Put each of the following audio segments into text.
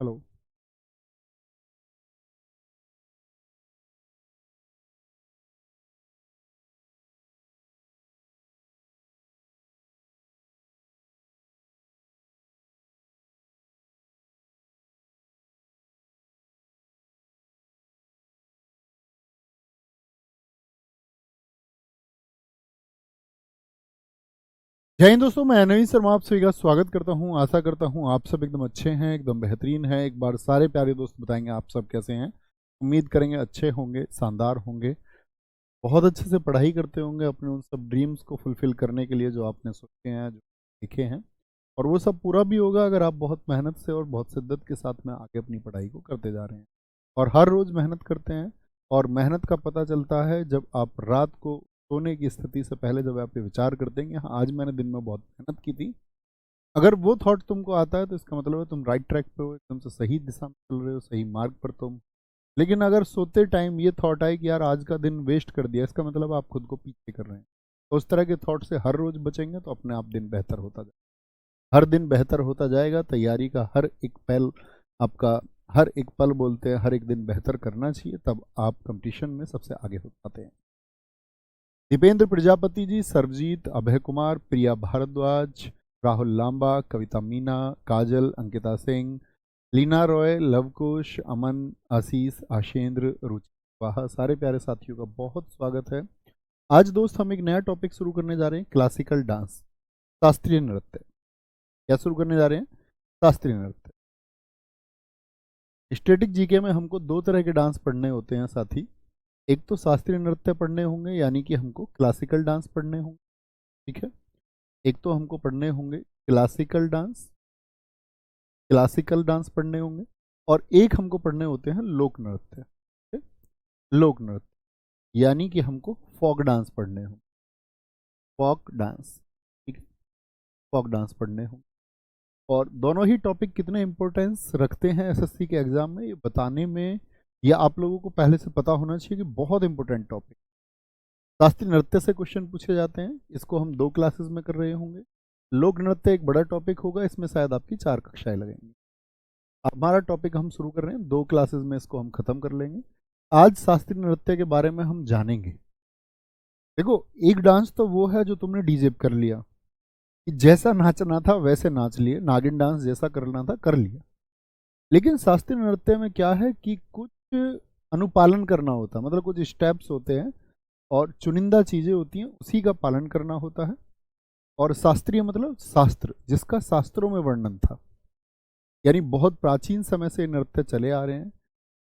Hello. जय हिंद दोस्तों, मैं नवीन शर्मा आप सभी का स्वागत करता हूं। आशा करता हूं आप सब एकदम अच्छे हैं, एकदम बेहतरीन हैं। एक बार सारे प्यारे दोस्त बताएंगे आप सब कैसे हैं। उम्मीद करेंगे अच्छे होंगे, शानदार होंगे, बहुत अच्छे से पढ़ाई करते होंगे अपने उन सब ड्रीम्स को फुलफिल करने के लिए जो आपने सोचे हैं, जो लिखे हैं। और वो सब पूरा भी होगा अगर आप बहुत मेहनत से और बहुत शिद्दत के साथ में आगे अपनी पढ़ाई को करते जा रहे हैं और हर रोज़ मेहनत करते हैं। और मेहनत का पता चलता है जब आप रात को सोने की स्थिति से पहले जब आप ये विचार करते हैं कि हाँ, आज मैंने दिन में बहुत मेहनत की थी। अगर वो थॉट तुमको आता है तो इसका मतलब है तुम राइट ट्रैक पे हो, एकदम से सही दिशा में चल रहे हो, सही मार्ग पर तुम। लेकिन अगर सोते टाइम ये थॉट आए कि यार आज का दिन वेस्ट कर दिया, इसका मतलब आप खुद को पीछे कर रहे हैं। तो उस तरह के थॉट से हर रोज बचेंगे तो अपने आप दिन बेहतर होता जाएगा। हर दिन बेहतर होता जाएगा। तैयारी का हर एक पल आपका, हर एक पल बोलते हैं, हर एक दिन बेहतर करना चाहिए, तब आप कंपटीशन में सबसे आगे हो पाते हैं। दीपेंद्र प्रजापति जी, सरजीत, अभय कुमार, प्रिया भारद्वाज, राहुल लांबा, कविता मीना, काजल, अंकिता सिंह, लीना रॉय, लवकुश, अमन, आशीष, आशेंद्र, रुचि, वाह, सारे प्यारे साथियों का बहुत स्वागत है। आज दोस्त हम एक नया टॉपिक शुरू करने जा रहे हैं, क्लासिकल डांस, शास्त्रीय नृत्य। क्या शुरू करने जा रहे हैं? शास्त्रीय नृत्य। स्टैटिक जीके में हमको दो तरह के डांस पढ़ने होते हैं साथी। एक तो शास्त्रीय नृत्य पढ़ने होंगे, यानी कि हमको क्लासिकल डांस पढ़ने होंगे, ठीक है। एक तो हमको पढ़ने होंगे क्लासिकल डांस पढ़ने होंगे, और एक हमको पढ़ने होते हैं लोक नृत्य, ठीक है? लोक नृत्य यानी कि हमको फॉक डांस पढ़ने होंगे, फॉक डांस, ठीक है। फॉक डांस पढ़ने होंगे। और दोनों ही टॉपिक कितने इंपॉर्टेंस रखते हैं एसएससी के एग्जाम में, ये बताने में या आप लोगों को पहले से पता होना चाहिए कि बहुत इंपॉर्टेंट टॉपिक। शास्त्रीय नृत्य से क्वेश्चन पूछे जाते हैं, इसको हम दो क्लासेस में कर रहे होंगे। लोक नृत्य एक बड़ा टॉपिक होगा, इसमें शायद आपकी 4 कक्षाएं लगेंगी। हमारा टॉपिक हम शुरू कर रहे हैं, दो क्लासेस में इसको हम खत्म कर लेंगे। आज शास्त्रीय नृत्य के बारे में हम जानेंगे। देखो, एक डांस तो वो है जो तुमने डीजे कर लिया, कि जैसा नाचना था वैसे नाच लिए, नागिन डांस जैसा करना था कर लिया। लेकिन शास्त्रीय नृत्य में क्या है कि कुछ अनुपालन करना होता है, मतलब कुछ स्टेप्स होते हैं और चुनिंदा चीजें होती हैं, उसी का पालन करना होता है। और शास्त्रीय मतलब शास्त्र, जिसका शास्त्रों में वर्णन था, यानी बहुत प्राचीन समय से नृत्य चले आ रहे हैं।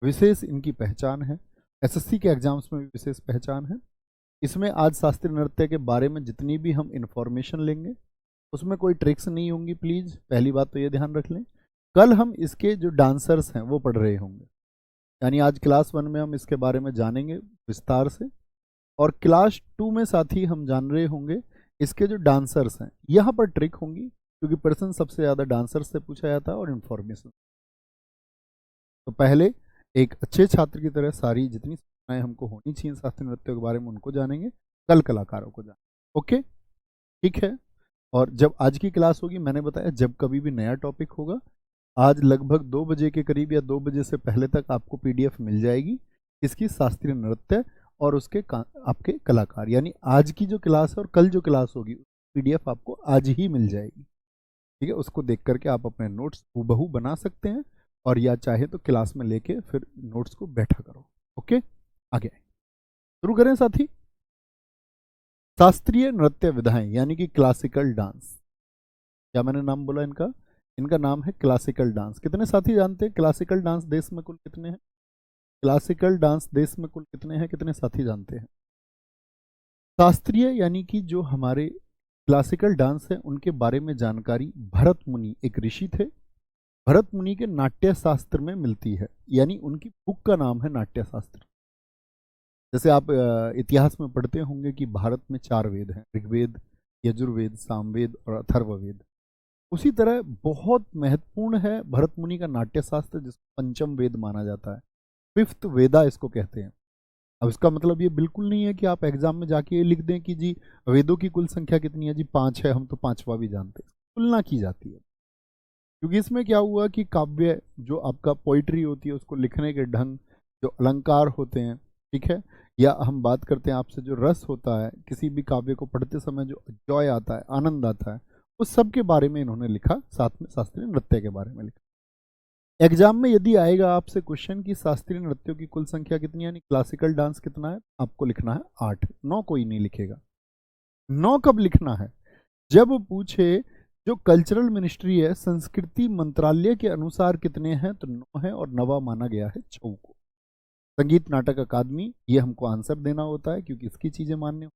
विशेष इनकी पहचान है, एसएससी के एग्जाम्स में भी विशेष पहचान है। इसमें आज शास्त्रीय नृत्य के बारे में जितनी भी हम इंफॉर्मेशन लेंगे उसमें कोई ट्रिक्स नहीं होंगी, प्लीज़ पहली बात तो ये ध्यान रख लें। कल हम इसके जो डांसर्स हैं वो पढ़ रहे होंगे, यानी आज क्लास 1 में हम इसके बारे में जानेंगे विस्तार से, और क्लास 2 में साथ ही हम जान रहे होंगे इसके जो डांसर्स हैं। यहाँ पर ट्रिक होंगी क्योंकि प्रश्न सबसे ज़्यादा डांसर्स से पूछा जाता है और इन्फॉर्मेशन। तो पहले एक अच्छे छात्र की तरह सारी जितनी सूचनाएं हमको होनी चाहिए शास्त्रीय नृत्य के बारे में उनको जानेंगे, कल कलाकारों को जानेंगे। ओके, ठीक है। और जब आज की क्लास होगी, मैंने बताया जब कभी भी नया टॉपिक होगा, आज लगभग 2 बजे के करीब या 2 बजे से पहले तक आपको पीडीएफ मिल जाएगी इसकी शास्त्रीय नृत्य और उसके आपके कलाकार। यानी आज की जो क्लास है और कल जो क्लास होगी पीडीएफ आपको आज ही मिल जाएगी, ठीक है। उसको देख करके आप अपने नोट्स हूबहू बना सकते हैं, और या चाहे तो क्लास में लेके फिर नोट्स को बैठा करो। ओके, आगे शुरू करें साथी। शास्त्रीय नृत्य विधाएं यानी कि क्लासिकल डांस, क्या मैंने नाम बोला इनका? इनका नाम है क्लासिकल डांस। कितने साथी जानते हैं क्लासिकल डांस देश में कुल कितने हैं? क्लासिकल डांस देश में कुल कितने हैं, कितने साथी जानते हैं? शास्त्रीय यानी कि जो हमारे क्लासिकल डांस है उनके बारे में जानकारी भरत मुनि, एक ऋषि थे, भरत मुनि के नाट्य शास्त्र में मिलती है। यानी उनकी बुक का नाम है नाट्य शास्त्र। जैसे आप इतिहास में पढ़ते होंगे कि भारत में 4 वेद हैं, ऋग्वेद, यजुर्वेद, सामवेद और अथर्ववेद। उसी तरह बहुत महत्वपूर्ण है भरत मुनि का नाट्य शास्त्र, जिसको पंचम वेद माना जाता है, 5th वेदा इसको कहते हैं। अब इसका मतलब ये बिल्कुल नहीं है कि आप एग्जाम में जाके ये लिख दें कि जी वेदों की कुल संख्या कितनी है, जी 5 है, हम तो 5वां भी जानते हैं। तुलना की जाती है। क्योंकि इसमें क्या हुआ कि काव्य जो आपका पोइट्री होती है उसको लिखने के ढंग, जो अलंकार होते हैं, ठीक है, या हम बात करते हैं आपसे जो रस होता है किसी भी काव्य को पढ़ते समय, जो जॉय आता है, आनंद आता है, उस सब के बारे में इन्होंने लिखा, साथ में शास्त्रीय नृत्य के बारे में लिखा। एग्जाम में यदि आएगा आपसे क्वेश्चन कि शास्त्रीय नृत्यों की कुल संख्या कितनी, यानी क्लासिकल डांस कितना है, आपको लिखना है 8। 9 कोई नहीं लिखेगा। 9 कब लिखना है? जब पूछे जो कल्चरल मिनिस्ट्री है, संस्कृति मंत्रालय के अनुसार कितने हैं, तो 9 है, और नवा माना गया है 6 को। संगीत नाटक अकादमी, ये हमको आंसर देना होता है क्योंकि इसकी चीजें मान्य,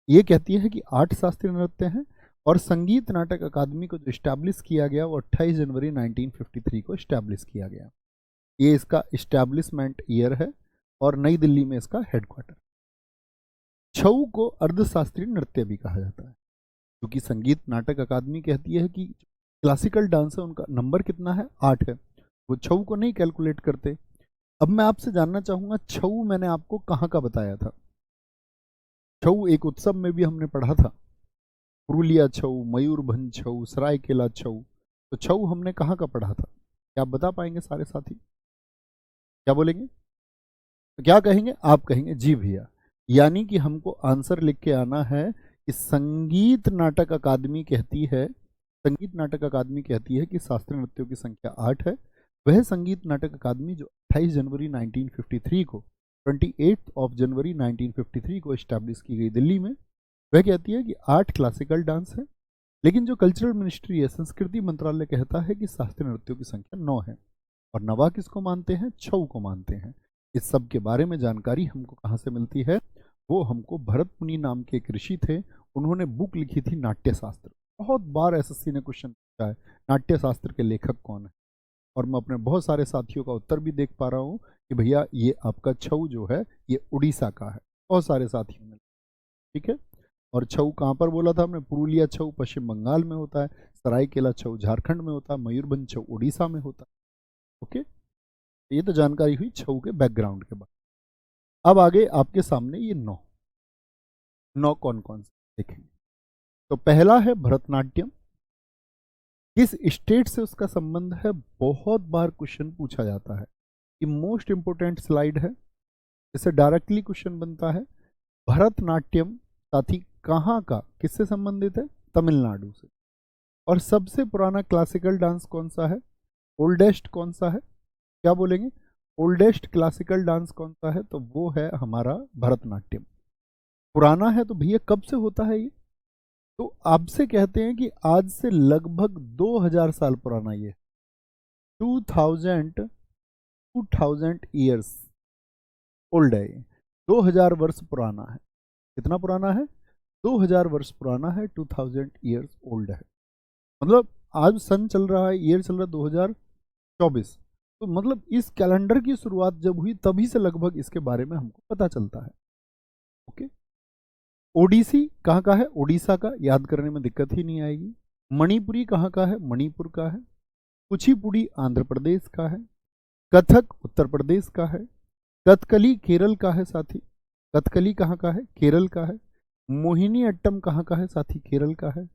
ये कहती है कि 8 शास्त्रीय नृत्य हैं। और संगीत नाटक अकादमी को जो इस्टेब्लिश किया गया वो 28 जनवरी 1953 को इस्टेब्लिश किया गया। ये इसका इस्टेब्लिशमेंट ईयर है और नई दिल्ली में इसका हेडक्वार्टर। छऊ को अर्धशास्त्रीय नृत्य भी कहा जाता है, क्योंकि संगीत नाटक अकादमी कहती है कि क्लासिकल डांस है उनका नंबर कितना है, 8 है, वो छऊ को नहीं कैलकुलेट करते। अब मैं आपसे जानना चाहूंगा, छऊ मैंने आपको कहाँ का बताया था? छऊ एक उत्सव में भी हमने पढ़ा था, पुरुलिया छऊ, मयूरभंज छऊ, सरायकेला छऊ। तो छऊ हमने कहाँ का पढ़ा था? क्या आप बता पाएंगे सारे साथी? क्या बोलेंगे? तो क्या कहेंगे? आप कहेंगे जी भैया। यानी कि हमको आंसर लिख के आना है कि संगीत नाटक अकादमी कहती है, संगीत नाटक अकादमी कहती है कि शास्त्रीय नृत्यों की संख्या 8 है। वह संगीत नाटक अकादमी जो 28 जनवरी 1953 को, 28 ऑफ जनवरी 1953 को इस्टेब्लिश की गई दिल्ली में, वह कहती है कि 8 क्लासिकल डांस है। लेकिन जो कल्चरल मिनिस्ट्री है, संस्कृति मंत्रालय, कहता है कि शास्त्रीय नृत्यों की संख्या 9 है। और नवा किसको मानते हैं? छऊ को मानते हैं। इस सब के बारे में जानकारी हमको कहाँ से मिलती है? वो हमको भरत मुनि नाम के एक ऋषि थे, उन्होंने बुक लिखी थी नाट्य शास्त्र। बहुत बार एसएससी ने क्वेश्चन पूछा है नाट्य शास्त्र के लेखक कौन है, और मैं अपने बहुत सारे साथियों का उत्तर भी देख पा रहा हूँ कि भैया ये आपका छऊ जो है ये उड़ीसा का है, बहुत सारे साथियों ने, ठीक है। और छऊ कहाँ पर बोला था हमने? पुरुलिया छऊ पश्चिम बंगाल में होता है, सरायकेला छऊ झारखंड में होता है, मयूरभंज छऊ उड़ीसा में होता है। ओके, ये तो जानकारी हुई छऊ के बैकग्राउंड के बाद। अब आगे आपके सामने ये 9 कौन कौन से देखेंगे। तो पहला है भरतनाट्यम। किस स्टेट से उसका संबंध है? बहुत बार क्वेश्चन पूछा जाता है, ये मोस्ट इंपोर्टेंट स्लाइड है, इससे डायरेक्टली क्वेश्चन बनता है। भरतनाट्यम साथी कहाँ का, किससे संबंधित है? तमिलनाडु से। और सबसे पुराना क्लासिकल डांस कौन सा है? ओल्डेस्ट कौन सा है? क्या बोलेंगे? ओल्डेस्ट क्लासिकल डांस कौन सा है? तो वो है हमारा भरतनाट्यम। पुराना है तो भैया कब से होता है ये? तो आपसे कहते हैं कि आज से लगभग 2000 साल पुराना ये, 2000 ईयर्स ओल्ड है ये, 2000 वर्ष पुराना है। कितना पुराना है? 2000 वर्ष पुराना है, 2000 ईयर्स ओल्ड है। मतलब आज सन चल रहा है, ईयर चल रहा है 2024, तो मतलब इस कैलेंडर की शुरुआत जब हुई तभी से लगभग इसके बारे में हमको पता चलता है। ओके, ओडिसी कहाँ का है? उड़ीसा का, याद करने में दिक्कत ही नहीं आएगी। मणिपुरी कहाँ का है? मणिपुर का है। कुचिपुड़ी आंध्र प्रदेश का है। कथक उत्तर प्रदेश का है। कथकली केरल का है साथी। कथकली कहाँ का है? केरल का है। मोहिनी अट्टम कहाँ का है साथी? केरल का है।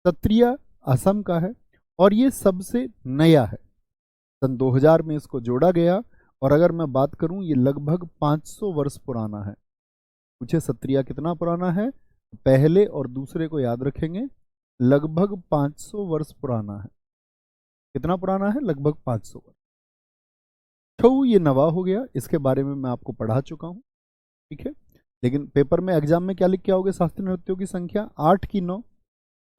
सत्रिया असम का है। और ये सबसे नया है, सन 2000 में इसको जोड़ा गया। और अगर मैं बात करूं, ये लगभग 500 वर्ष पुराना है। पूछे सत्रिया कितना पुराना है? पहले और दूसरे को याद रखेंगे, लगभग 500 वर्ष पुराना है। कितना पुराना है? लगभग 500 वर्ष। छऊ ये नवा हो गया, इसके बारे में मैं आपको पढ़ा चुका हूं, ठीक है। लेकिन पेपर में एग्जाम में क्या लिख के आओगे? शास्त्रीय नृत्यों की संख्या 8 की 9।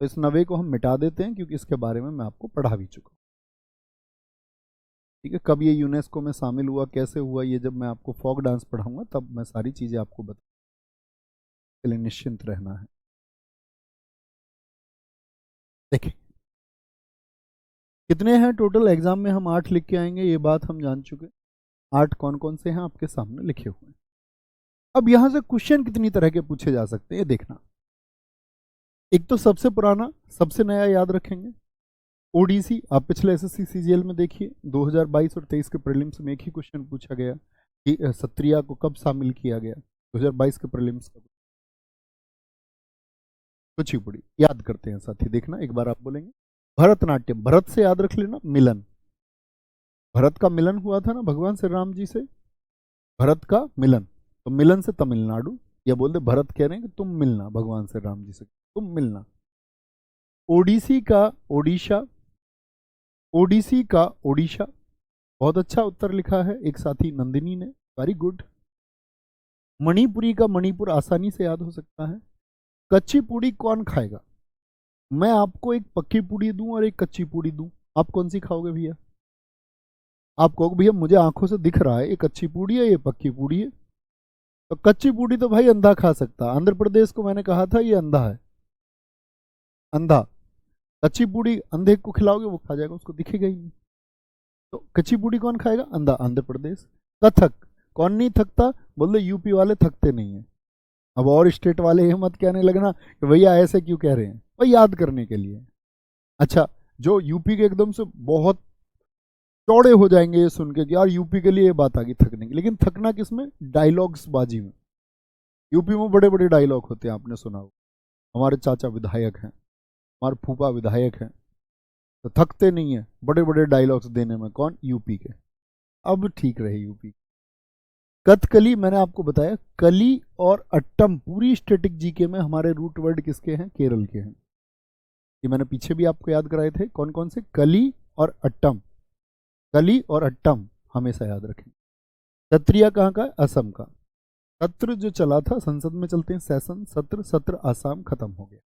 तो इस 9 को हम मिटा देते हैं क्योंकि इसके बारे में मैं आपको पढ़ा भी चुका हूं, ठीक है। कब ये यूनेस्को में शामिल हुआ, कैसे हुआ, ये जब मैं आपको फोक डांस पढ़ाऊंगा तब मैं सारी चीजें आपको बता, के लिए निश्चिंत रहना है। देखिए कितने हैं टोटल, एग्जाम में हम 8 लिख के आएंगे, ये बात हम जान चुके। 8 कौन कौन से हैं आपके सामने लिखे हुए हैं। अब यहां से क्वेश्चन कितनी तरह के पूछे जा सकते हैं ये देखना। एक तो सबसे पुराना, सबसे नया याद रखेंगे। ओडीसी आप पिछले एसएससी सीजीएल में देखिए, 2022 और 23 के प्रीलिम्स में एक ही क्वेश्चन पूछा गया कि सत्रिया को कब शामिल किया गया, 2022 के प्रीलिम्स का। कुचिपुड़ी याद करते हैं साथी, देखना एक बार आप बोलेंगे भरतनाट्यम, भरत से याद रख लेना, मिलन, भरत का मिलन हुआ था ना भगवान श्री राम जी से, भरत का मिलन, तो मिलन से तमिलनाडु, या बोल दे भरत कह रहे हैं कि तुम मिलना भगवान श्री राम जी से, तुम मिलना। ओडिसी का ओडिशा, ओडिसी का ओडिशा, बहुत अच्छा उत्तर लिखा है एक साथी नंदिनी ने, वेरी गुड। मणिपुरी का मणिपुर आसानी से याद हो सकता है। कच्ची पूड़ी कौन खाएगा? मैं आपको एक पक्की पूड़ी दूं और एक कच्ची पूड़ी दूं, आप कौन सी खाओगे भैया? आप कहोगे भैया मुझे आंखों से दिख रहा है ये कच्ची पूड़ी है ये पक्की पूड़ी है, तो कच्ची पूड़ी तो भाई अंधा खा सकता है, आंध्र प्रदेश को मैंने कहा था ये अंधा है, अंधा। कच्ची पूड़ी अंधे को खिलाओगे वो खा जाएगा, उसको दिखेगा ही नहीं। तो कच्ची पूड़ी कौन खाएगा? अंधा, आंध्र प्रदेश। कथक कौन नहीं थकता? बोल दे यूपी वाले थकते नहीं है। अब और स्टेट वाले ये मत कहने लगना कि भैया ऐसे क्यों कह रहे हैं, भाई याद करने के लिए। अच्छा, जो यूपी के एकदम से बहुत चौड़े हो जाएंगे ये सुन के कि यार यूपी के लिए ये बात आ गई थकने की, लेकिन थकना किसमें? डायलॉग्स बाजी में। यूपी में बड़े बड़े डायलॉग होते हैं, आपने सुना हो, हमारे चाचा विधायक हैं, हमारे फूफा विधायक हैं, तो थकते नहीं है बड़े बड़े डायलॉग्स देने में। कौन? यूपी के। अब ठीक रहे यूपी। कथकली मैंने आपको बताया, कली और अट्टम पूरी स्टैटिक जीके में हमारे रूट वर्ड किसके हैं? केरल के हैं। ये मैंने पीछे भी आपको याद कराए थे, कौन कौन से? कली और अट्टम, कली और अट्टम हमेशा याद रखें। सत्रिया कहाँ का है? असम का। सत्र जो चला था, संसद में चलते हैं सेशन, सत्र, सत्र आसाम खत्म हो गया,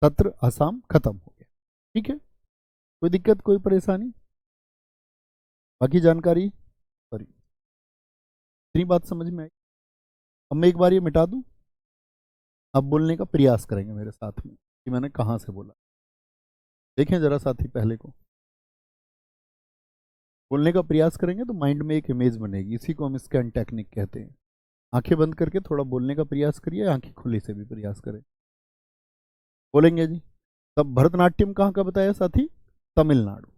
सत्र आसाम खत्म हो गया। ठीक है, कोई दिक्कत कोई परेशानी? बाकी जानकारी सॉरी, इतनी बात समझ में आई। अब मैं एक बार ये मिटा दूं, अब बोलने का प्रयास करेंगे मेरे साथ में कि मैंने कहाँ से बोला। देखें जरा साथी, पहले को बोलने का प्रयास करेंगे तो माइंड में एक इमेज बनेगी, इसी को हम स्कैन टेक्निक कहते हैं। आंखें बंद करके थोड़ा बोलने का प्रयास करिए, आंखें खुली से भी प्रयास करें। बोलेंगे जी। तब भरतनाट्यम कहाँ का बताया साथी? तमिलनाडु।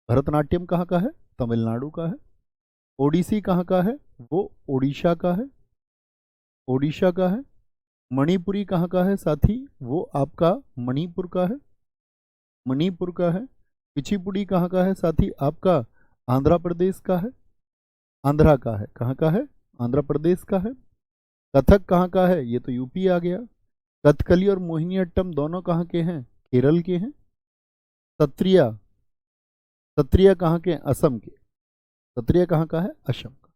भरतनाट्यम कहाँ का है? तमिलनाडु का है। ओडिसी कहाँ का है? वो ओडिशा का है, ओडिशा का है। मणिपुरी कहाँ का है साथी? वो आपका मणिपुर का है, मणिपुर का है। कुचिपुड़ी कहाँ का है साथी? आपका आंध्र प्रदेश का है, आंध्रा का है। कहाँ का है? आंध्र प्रदेश का है। कथक कहाँ का है? ये तो यूपी आ गया। कथकली और मोहिनीअट्टम दोनों कहाँ के हैं? केरल के हैं। सत्रिया, सत्रिया कहाँ के? असम के। सत्रिया कहाँ का है? असम का।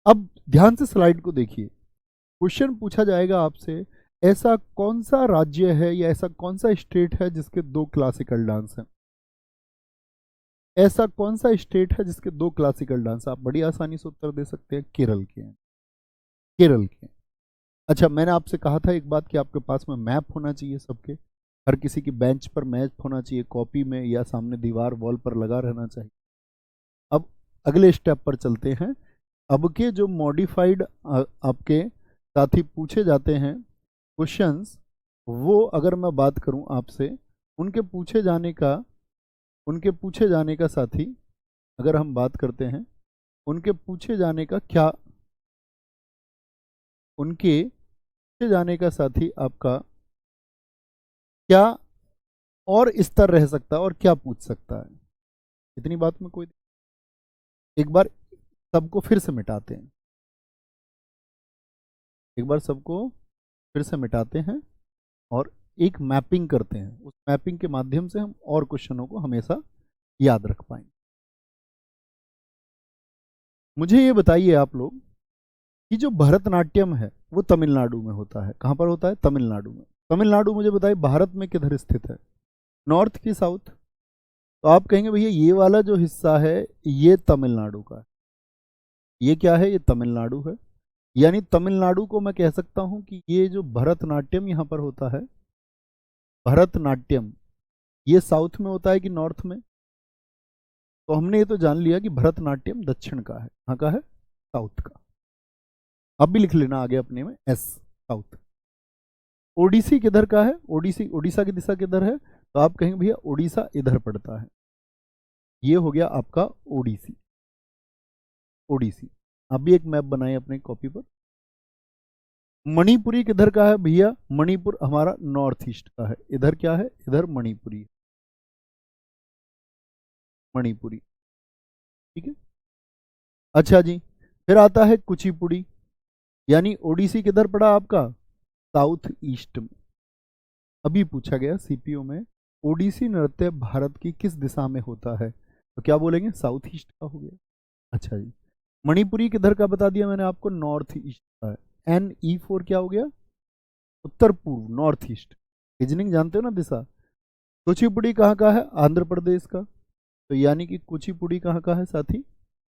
अब ध्यान से स्लाइड को देखिए, क्वेश्चन पूछा जाएगा आपसे, ऐसा कौन सा राज्य है या ऐसा कौन सा स्टेट है जिसके दो क्लासिकल डांस हैं? ऐसा कौन सा स्टेट है जिसके दो क्लासिकल डांस? आप बड़ी आसानी से उत्तर दे सकते हैं, केरल के हैं, केरल के। अच्छा, मैंने आपसे कहा था एक बात कि आपके पास में मैप होना चाहिए सबके, हर किसी की बेंच पर मैप होना चाहिए, कॉपी में या सामने दीवार वॉल पर लगा रहना चाहिए। अब अगले स्टेप पर चलते हैं। अब के जो मॉडिफाइड आपके साथी पूछे जाते हैं क्वेश्चंस, वो अगर मैं बात करूं आपसे, उनके पूछे जाने का, उनके पूछे जाने का साथी अगर हम बात करते हैं, उनके पूछे जाने का क्या, उनके पूछे जाने का साथी आपका क्या और स्तर रह सकता है और क्या पूछ सकता है? इतनी बात में कोई, एक बार सबको फिर से मिटाते हैं, एक बार सबको फिर से मिटाते हैं और एक मैपिंग करते हैं, उस मैपिंग के माध्यम से हम और क्वेश्चनों को हमेशा याद रख पाएंगे। मुझे ये बताइए आप लोग कि जो भरतनाट्यम है वो तमिलनाडु में होता है। कहाँ पर होता है? तमिलनाडु में। तमिलनाडु मुझे बताइए भारत में किधर स्थित है? नॉर्थ की साउथ? तो आप कहेंगे भैया ये वाला जो हिस्सा है ये तमिलनाडु का है, ये क्या है? ये तमिलनाडु है। यानी तमिलनाडु को मैं कह सकता हूं कि ये जो भरतनाट्यम यहाँ पर होता है, भरतनाट्यम, ये साउथ में होता है कि नॉर्थ में? तो हमने ये तो जान लिया कि भरतनाट्यम दक्षिण का है। कहाँ का है? साउथ का। अब भी लिख लेना आगे अपने में एस, साउथ। ओडिसी किधर का है? ओडिसी, उड़ीसा की दिशा किधर है? तो आप कहेंगे भैया उड़ीसा इधर पड़ता है। ये हो गया आपका ओडिसी, ओडिसी। आप भी एक मैप बनाए अपने कॉपी पर। मणिपुरी किधर का है भैया? मणिपुर हमारा नॉर्थ ईस्ट का है। इधर क्या है? इधर मणिपुरी, मणिपुरी, ठीक है। अच्छा जी, फिर आता है कुचिपुड़ी, यानी ओडिसी किधर पड़ा आपका? साउथ ईस्ट में। अभी पूछा गया सीपीओ में, ओडिसी नृत्य भारत की किस दिशा में होता है? तो क्या बोलेंगे? साउथ ईस्ट का हो गया। अच्छा जी, मणिपुरी किधर का बता दिया मैंने आपको? नॉर्थ ईस्ट का है। NE4 क्या हो गया? उत्तर पूर्व, नॉर्थ ईस्ट। रीजनिंग जानते हो ना दिशा। कुचिपुड़ी कहाँ का है? आंध्र प्रदेश का। तो यानी कि कुचिपुड़ी कहाँ का है साथी?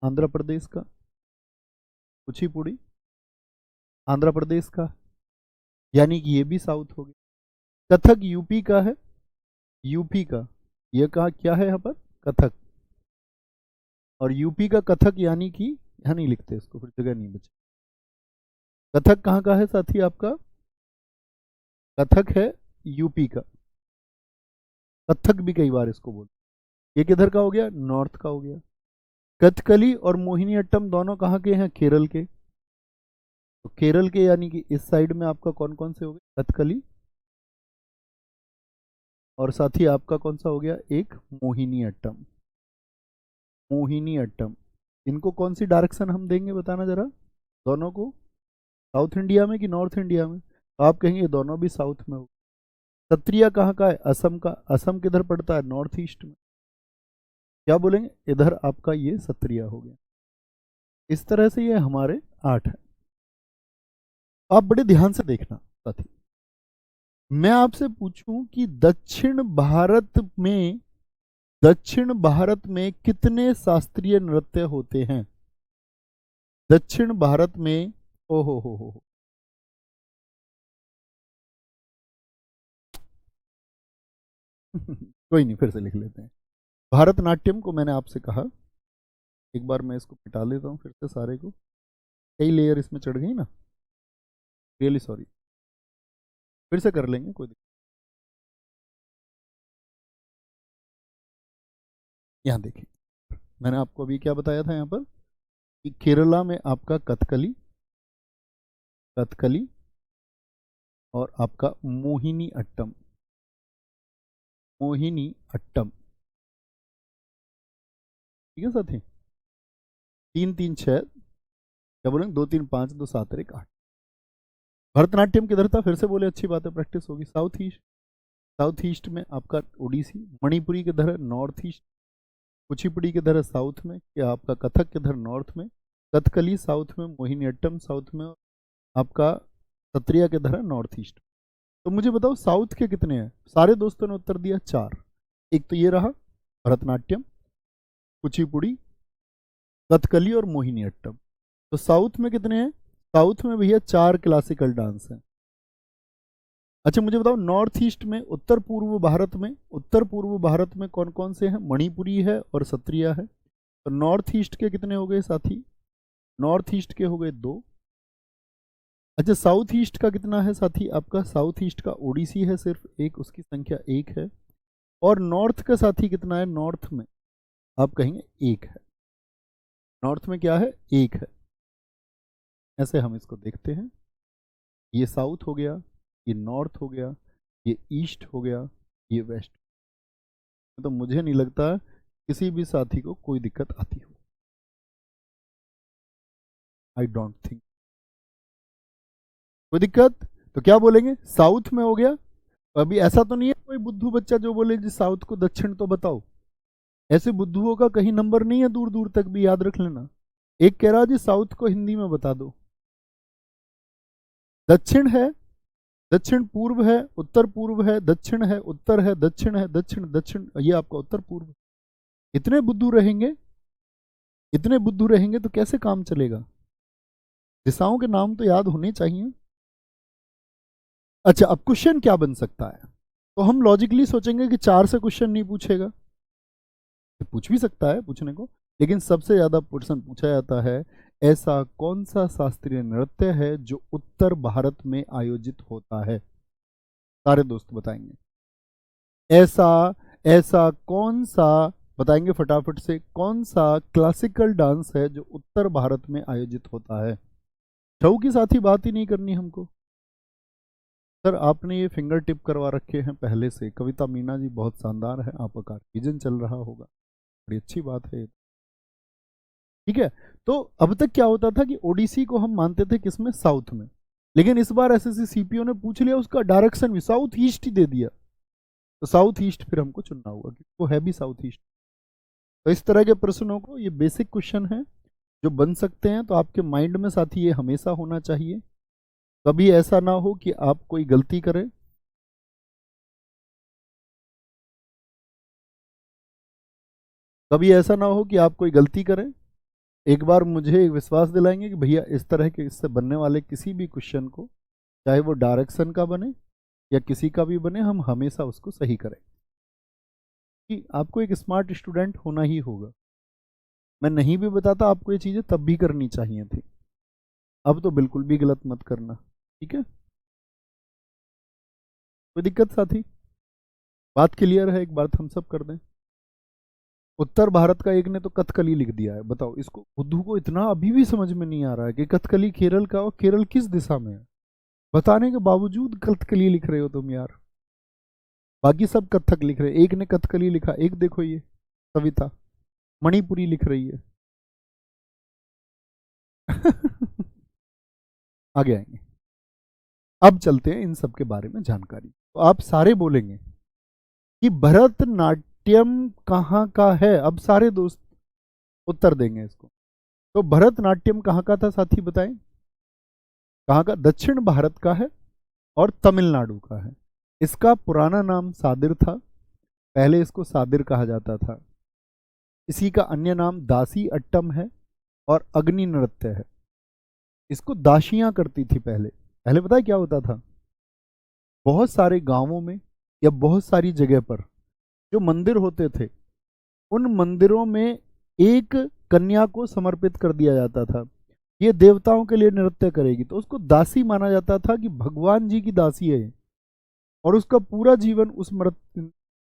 आंध्र प्रदेश का। कुचिपुड़ी आंध्र प्रदेश का, यानी कि ये भी साउथ हो गया। कथक यूपी का है, यूपी का। ये कहा क्या है यहाँ पर? कथक। और यूपी का कथक, यानी कि यहाँ नहीं लिखते इसको, फिर जगह नहीं बची। कथक कहाँ का है साथी आपका? कथक है यूपी का। कथक भी कई बार इसको बोल। ये किधर का हो गया? नॉर्थ का हो गया। कथकली और मोहिनी अट्टम दोनों कहाँ के हैं? केरल के। तो केरल के, यानी कि इस साइड में आपका कौन कौन से हो गए? कथकली, और साथ ही आपका कौन सा हो गया? एक मोहिनी अट्टम। मोहिनी अट्टम, इनको कौन सी डायरेक्शन हम देंगे बताना जरा, दोनों को? साउथ इंडिया में कि नॉर्थ इंडिया में? तो आप कहेंगे दोनों भी साउथ में हो। सत्रिया कहाँ का है? असम का। असम किधर पड़ता है? नॉर्थ ईस्ट में। क्या बोलेंगे? इधर आपका ये सत्रिया हो गया। इस तरह से ये हमारे 8 है। आप बड़े ध्यान से देखना साथी, मैं आपसे पूछूं कि दक्षिण भारत में कितने शास्त्रीय नृत्य होते हैं? दक्षिण भारत में, ओ हो, कोई नहीं, फिर से लिख लेते हैं। भारतनाट्यम को मैंने आपसे कहा, एक बार मैं इसको मिटा लेता हूँ फिर से सारे को, कई लेयर इसमें चढ़ गई ना, रियली सॉरी। फिर से कर लेंगे, कोई दिक्कत। यहाँ देखिए, मैंने आपको अभी क्या बताया था यहाँ पर कि केरला में आपका कथकली, कथकली और आपका मोहिनी अट्टम, मोहिनी अट्टम, ठीक है साथी। 3 3 6, क्या बोलेंगे? 2 3 5 2 7 1 8। भरतनाट्यम किधर था? फिर से बोले, अच्छी बात है, प्रैक्टिस होगी। South east. साउथ ईस्ट में आपका ओडिसी। मणिपुरी किधर है? North east. कुचिपुड़ी किधर है? साउथ में। क्या आपका कथक किधर? नॉर्थ में। कथकली साउथ में, मोहिनीअट्टम साउथ में, और आपका सत्रिया किधर है? North east. तो मुझे बताओ साउथ के कितने हैं? सारे दोस्तों ने उत्तर दिया 4। एक तो ये रहा भरतनाट्यम, कुचिपुड़ी, कथकली और मोहिनीअट्टम। तो साउथ में कितने हैं? साउथ में भैया 4 क्लासिकल डांस हैं। अच्छा मुझे बताओ नॉर्थ ईस्ट में, उत्तर पूर्व भारत में कौन कौन से हैं? मणिपुरी है और सत्रिया है। तो नॉर्थ ईस्ट के कितने हो गए साथी? नॉर्थ ईस्ट के हो गए 2। अच्छा साउथ ईस्ट का कितना है साथी? आपका साउथ ईस्ट का ओडिसी है सिर्फ एक, उसकी संख्या 1 है। और नॉर्थ का साथी कितना है? नॉर्थ में आप कहेंगे 1 है। नॉर्थ में क्या है? 1 है। ऐसे हम इसको देखते हैं, ये साउथ हो गया, ये नॉर्थ हो गया, ये ईस्ट हो गया, ये वेस्ट। तो मुझे नहीं लगता किसी भी साथी को कोई दिक्कत आती हो। आई डोंट थिंक कोई दिक्कत। तो क्या बोलेंगे? साउथ में हो गया। अभी ऐसा तो नहीं है कोई बुद्धू बच्चा जो बोले जी साउथ को दक्षिण तो बताओ। ऐसे बुद्धुओं का कहीं नंबर नहीं है दूर दूर तक भी, याद रख लेना। एक कह रहा जी साउथ को हिंदी में बता दो। दक्षिण है, दक्षिण पूर्व है, उत्तर पूर्व है, दक्षिण है, उत्तर है, दक्षिण है, दक्षिण दक्षिण, ये आपका उत्तर पूर्व। इतने बुद्धू रहेंगे, इतने बुद्धू रहेंगे तो कैसे काम चलेगा? दिशाओं के नाम तो याद होने चाहिए। अच्छा अब क्वेश्चन क्या बन सकता है? तो हम लॉजिकली सोचेंगे कि 4 से क्वेश्चन नहीं पूछेगा, तो पूछ भी सकता है पूछने को, लेकिन सबसे ज्यादा प्रश्न पूछा जाता है ऐसा कौन सा शास्त्रीय नृत्य है जो उत्तर भारत में आयोजित होता है? सारे दोस्त बताएंगे ऐसा, ऐसा कौन सा, बताएंगे फटाफट से, कौन सा क्लासिकल डांस है जो उत्तर भारत में आयोजित होता है? छऊ की साथ ही बात ही नहीं करनी हमको। सर आपने ये फिंगर टिप करवा रखे हैं पहले से, कविता मीना जी बहुत शानदार है, आपका विजन चल रहा होगा, बड़ी अच्छी बात है। ठीक है, तो अब तक क्या होता था कि ओडिसी को हम मानते थे किसमें, साउथ में, लेकिन इस बार एसएससी सीपीओ ने पूछ लिया उसका डायरेक्शन भी साउथ ईस्ट ही दे दिया, तो साउथ ईस्ट फिर हमको चुनना होगा क्योंकि वो है भी साउथ ईस्ट। तो इस तरह के प्रश्नों को, ये बेसिक क्वेश्चन है जो बन सकते हैं, तो आपके माइंड में साथी ये हमेशा होना चाहिए। कभी ऐसा ना हो कि आप कोई गलती करें, कभी ऐसा ना हो कि आप कोई गलती करें। एक बार मुझे विश्वास दिलाएंगे कि भैया इस तरह के इससे बनने वाले किसी भी क्वेश्चन को, चाहे वो डायरेक्शन का बने या किसी का भी बने, हम हमेशा उसको सही करें, कि आपको एक स्मार्ट स्टूडेंट होना ही होगा। मैं नहीं भी बताता आपको ये चीज़ें, तब भी करनी चाहिए थी, अब तो बिल्कुल भी गलत मत करना, ठीक है। कोई दिक्कत साथी, बात क्लियर है, एक बात हम सब कर दें। उत्तर भारत का एक ने तो कथकली लिख दिया है, बताओ इसको, बुद्धू को इतना अभी भी समझ में नहीं आ रहा है कि कथकली केरल का, और केरल किस दिशा में है, बताने के बावजूद कथकली लिख रहे हो तुम यार। बाकी सब कथक लिख रहे, एक ने कथकली लिखा, एक देखो ये कविता मणिपुरी लिख रही है। आगे आएंगे, अब चलते हैं इन सब के बारे में जानकारी। तो आप सारे बोलेंगे कि भरतनाट्यम कहाँ का है, अब सारे दोस्त उत्तर देंगे इसको। तो भरतनाट्यम कहाँ का था साथी बताएं, कहाँ का, दक्षिण भारत का है और तमिलनाडु का है। इसका पुराना नाम सादिर था, पहले इसको सादिर कहा जाता था। इसी का अन्य नाम दासी अट्टम है और अग्नि नृत्य है। इसको दासियां करती थी पहले। पहले पता है क्या होता था, बहुत सारे गांवों में या बहुत सारी जगह पर जो मंदिर होते थे, उन मंदिरों में एक कन्या को समर्पित कर दिया जाता था, ये देवताओं के लिए नृत्य करेगी, तो उसको दासी माना जाता था कि भगवान जी की दासी है ये। और उसका पूरा जीवन उस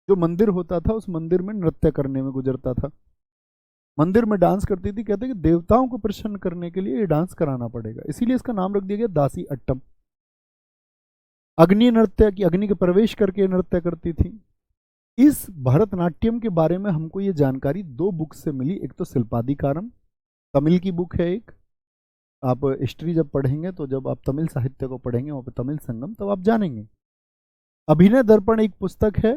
जो मंदिर होता था उस मंदिर में नृत्य करने में गुजरता था। मंदिर में डांस करती थी, कहते कि देवताओं को प्रसन्न करने के लिए ये डांस कराना पड़ेगा, इसीलिए इसका नाम रख दिया गया दासी अट्टम। अग्नि नृत्य की, अग्नि के प्रवेश करके नृत्य करती थी। इस भरतनाट्यम के बारे में हमको ये जानकारी दो बुक से मिली, एक तो शिल्पाधिकारम, तमिल की बुक है एक, आप हिस्ट्री जब पढ़ेंगे तो जब आप तमिल साहित्य को पढ़ेंगे वहाँ पे तमिल संगम, तब आप जानेंगे। अभिनय दर्पण एक पुस्तक है,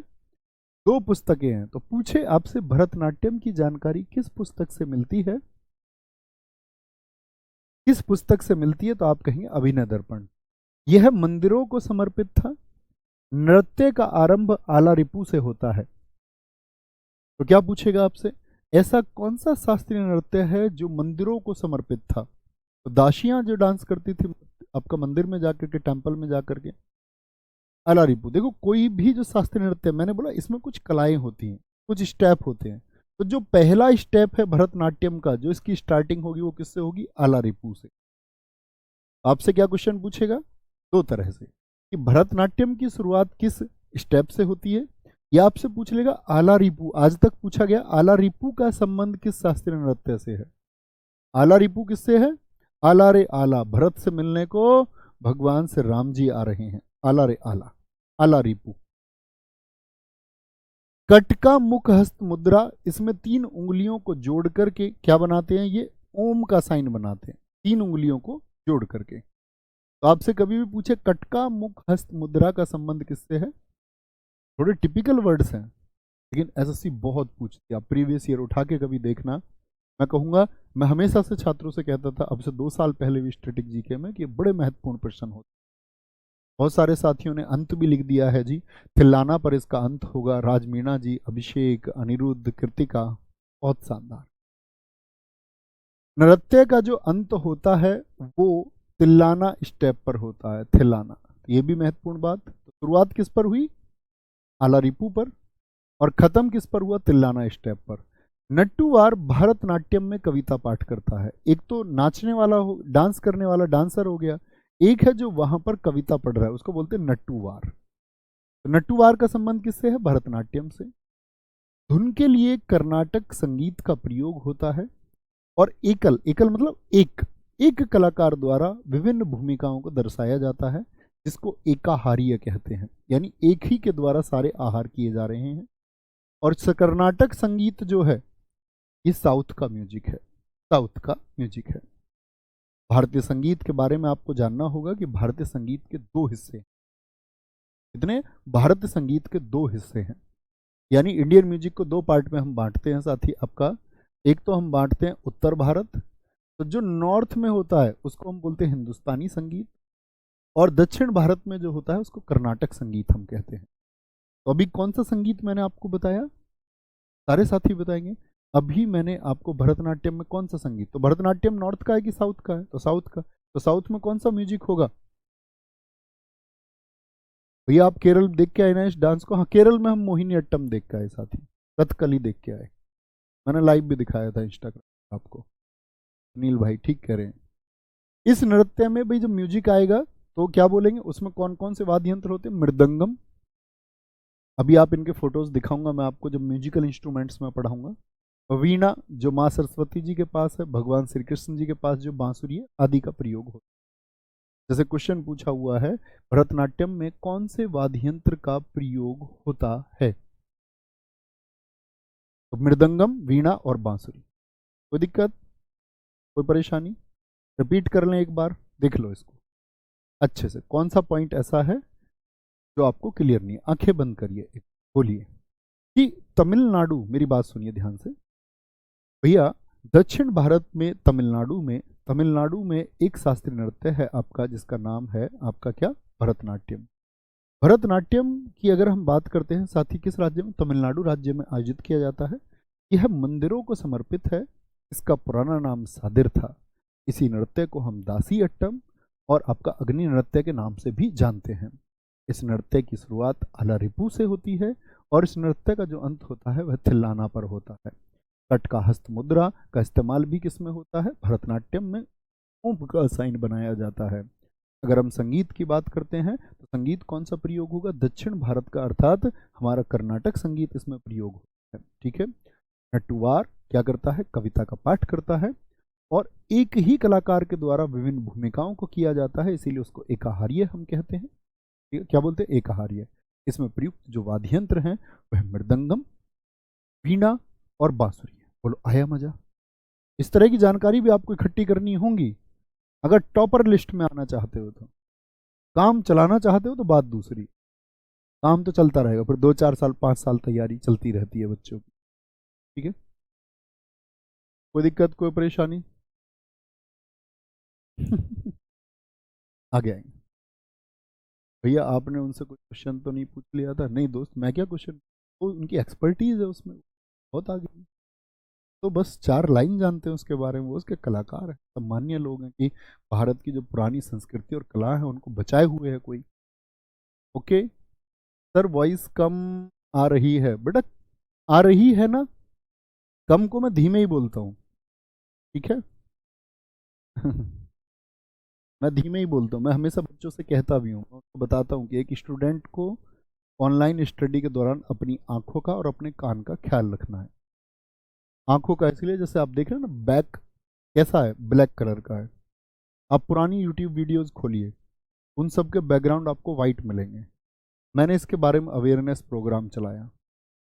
दो पुस्तकें हैं। तो पूछे आपसे भरतनाट्यम की जानकारी किस पुस्तक से मिलती है, किस पुस्तक से मिलती है, तो आप कहेंगे अभिनय दर्पण। यह मंदिरों को समर्पित था, नृत्य का आरंभ आला रिपु से होता है। तो क्या पूछेगा आपसे, ऐसा कौन सा शास्त्रीय नृत्य है जो मंदिरों को समर्पित था। तो दासियां जो डांस करती थी आपका मंदिर में जाकर के, टेंपल में जाकर के, आला रिपु। देखो कोई भी जो शास्त्रीय नृत्य, मैंने बोला इसमें कुछ कलाएं होती हैं, कुछ स्टेप होते हैं, तो जो पहला स्टेप है भरतनाट्यम का, जो इसकी स्टार्टिंग होगी वो किससे होगी, आला रिपु से। आपसे क्या क्वेश्चन पूछेगा, दो तरह से, कि भरतनाट्यम की शुरुआत किस स्टेप से होती है, या आपसे पूछ लेगा आला रिपु। आज तक पूछा गया आला रिपु का संबंध किस शास्त्रीय नृत्य से है। आला रिपु किससे है, आला रे आला, भरत से मिलने को भगवान से राम जी आ रहे हैं, आला रे आला, आला रिपु। कटका मुख हस्त मुद्रा, इसमें तीन उंगलियों को जोड़ करके क्या बनाते हैं, ये ओम का साइन बनाते हैं, तीन उंगलियों को जोड़ करके। तो आपसे कभी भी पूछे कटका मुख हस्त मुद्रा का संबंध किससे है, थोड़े टिपिकल वर्ड्स हैं, लेकिन एसएससी बहुत पूछती है, आप प्रीवियस ईयर उठा के कभी देखना। मैं कहूँगा, मैं हमेशा से छात्रों से कहता था, अब से 2 साल पहले भी स्टैटिक जीके में, कि बड़े महत्वपूर्ण प्रश्न होते। बहुत सारे साथियों ने अंत भी लिख दिया है जी, थिल्लाना पर इसका अंत होगा, राजमीना जी, अभिषेक, अनिरुद्ध, कृतिका, बहुत शानदार। नृत्य का जो अंत होता है वो तिल्लाना स्टेप पर होता है, थिल्लाना। ये भी महत्वपूर्ण बात। तो शुरुआत किस पर हुई, आला रिपु पर, और खत्म किस पर हुआ, तिल्लाना स्टेप पर। नट्टूवार भरतनाट्यम में कविता पाठ करता है। एक तो नाचने वाला हो, डांस करने वाला डांसर हो गया, एक है जो वहां पर कविता पढ़ रहा है, उसको बोलते हैं नट्टूवार। तो नट्टूवार का संबंध किससे है, भरतनाट्यम से। धुन के लिए कर्नाटक संगीत का प्रयोग होता है, और एकल, एकल मतलब एक, एक कलाकार द्वारा विभिन्न भूमिकाओं को दर्शाया जाता है। जिसको एकाहारीय कहते हैं, यानी एक ही के द्वारा सारे आहार किए जा रहे हैं। और कर्नाटक संगीत जो है ये साउथ का म्यूजिक है, साउथ का म्यूजिक है। भारतीय संगीत के बारे में आपको जानना होगा कि भारतीय संगीत के दो हिस्से हैं। कितने? भारतीय संगीत के दो हिस्से हैं, यानी इंडियन म्यूजिक को दो पार्ट में हम बांटते हैं साथी आपका। एक तो हम बांटते हैं उत्तर भारत, तो जो नॉर्थ में होता है उसको हम बोलते हैं हिंदुस्तानी संगीत, और दक्षिण भारत में जो होता है उसको कर्नाटक संगीत हम कहते हैं। तो अभी कौन सा संगीत मैंने आपको बताया? सारे साथी बताएंगे। अभी मैंने आपको भरतनाट्यम में कौन सा संगीत, तो भरतनाट्यम नॉर्थ का है कि साउथ का है? तो साउथ का। तो साउथ में कौन सा म्यूजिक होगा भैया? आप केरल देख के आए ना इस डांस को? हाँ, केरल में हम मोहिनी अट्टम देख के आए साथी, कथकली देख के आए, मैंने लाइव भी दिखाया था इंस्टाग्राम आपको। सुनील भाई ठीक कह रहे हैं। इस नृत्य में भाई जब म्यूजिक आएगा तो क्या बोलेंगे, उसमें कौन कौन से वाद्य यंत्र होते हैं? मृदंगम, अभी आप इनके फोटोज दिखाऊंगा मैं आपको जब म्यूजिकल इंस्ट्रूमेंट्स में पढ़ाऊंगा। वीणा जो माँ सरस्वती जी के पास है, भगवान श्री कृष्ण जी के पास जो बांसुरी है आदि का प्रयोग होता है। जैसे क्वेश्चन पूछा हुआ है भरतनाट्यम में कौन से वाद्य यंत्र का प्रयोग होता है, तो मृदंगम, वीणा और बांसुरी। कोई दिक्कत, कोई परेशानी? रिपीट कर लें एक बार, देख लो इसको अच्छे से, कौन सा पॉइंट ऐसा है जो आपको क्लियर नहीं है। आंखें बंद करिए, बोलिए कि तमिलनाडु, मेरी बात सुनिए ध्यान से भैया, दक्षिण भारत में तमिलनाडु में एक शास्त्रीय नृत्य है आपका जिसका नाम है आपका क्या? भरतनाट्यम। भरतनाट्यम की अगर हम बात करते हैं साथी किस राज्य में? तमिलनाडु राज्य में आयोजित किया जाता है। यह मंदिरों को समर्पित है। इसका पुराना नाम सादिर था। इसी नृत्य को हम दासी अट्टम और आपका अग्नि नृत्य के नाम से भी जानते हैं। इस नृत्य की शुरुआत आलारिपू से होती है और इस नृत्य का जो अंत होता है वह थिल्लाना पर होता है। कट का हस्त मुद्रा का इस्तेमाल भी किसमें होता है? भरतनाट्यम में ऊंट का साइन बनाया जाता है। अगर हम संगीत की बात करते हैं तो संगीत कौन सा प्रयोग होगा? दक्षिण भारत का, अर्थात हमारा कर्नाटक संगीत इसमें प्रयोग होता है। ठीक है। नटुवार क्या करता है? कविता का पाठ करता है और एक ही कलाकार के द्वारा विभिन्न भूमिकाओं को किया जाता है, इसीलिए उसको एकाहार्य हम कहते हैं। क्या बोलते हैं? एकाहार्य। इसमें प्रयुक्त जो वाद्य यंत्र हैं वह मृदंगम, वीणा और बांसुरी है। बोलो आया मजा? इस तरह की जानकारी भी आपको इकट्ठी करनी होंगी अगर टॉपर लिस्ट में आना चाहते हो। तो काम चलाना चाहते हो तो बात दूसरी, काम तो चलता रहेगा, फिर 2-4 साल 5 साल तैयारी चलती रहती है बच्चों की। ठीक है, कोई दिक्कत, कोई परेशानी? आगे आएंगे भैया। आपने उनसे कोई क्वेश्चन तो नहीं पूछ लिया था? नहीं दोस्त, मैं क्या क्वेश्चन, वो उनकी एक्सपर्टीज है उसमें, बहुत आगे। तो बस 4 लाइन जानते हैं उसके बारे में, वो उसके कलाकार हैं, सम्मान्य लोग हैं कि भारत की जो पुरानी संस्कृति और कला है उनको बचाए हुए है कोई। ओके सर, वॉइस कम आ रही है बेटा, आ रही है ना? कम को मैं धीमे ही बोलता हूँ, ठीक है। मैं धीमे ही बोलता हूँ, मैं हमेशा बच्चों से कहता भी हूँ, उनको बताता हूँ कि एक स्टूडेंट को ऑनलाइन स्टडी के दौरान अपनी आंखों का और अपने कान का ख्याल रखना है। आंखों का इसलिए, जैसे आप देख रहे हैं ना, बैक कैसा है? ब्लैक कलर का है। आप पुरानी यूट्यूब वीडियोस खोलिए, उन सब के बैकग्राउंड आपको वाइट मिलेंगे। मैंने इसके बारे में अवेयरनेस प्रोग्राम चलाया,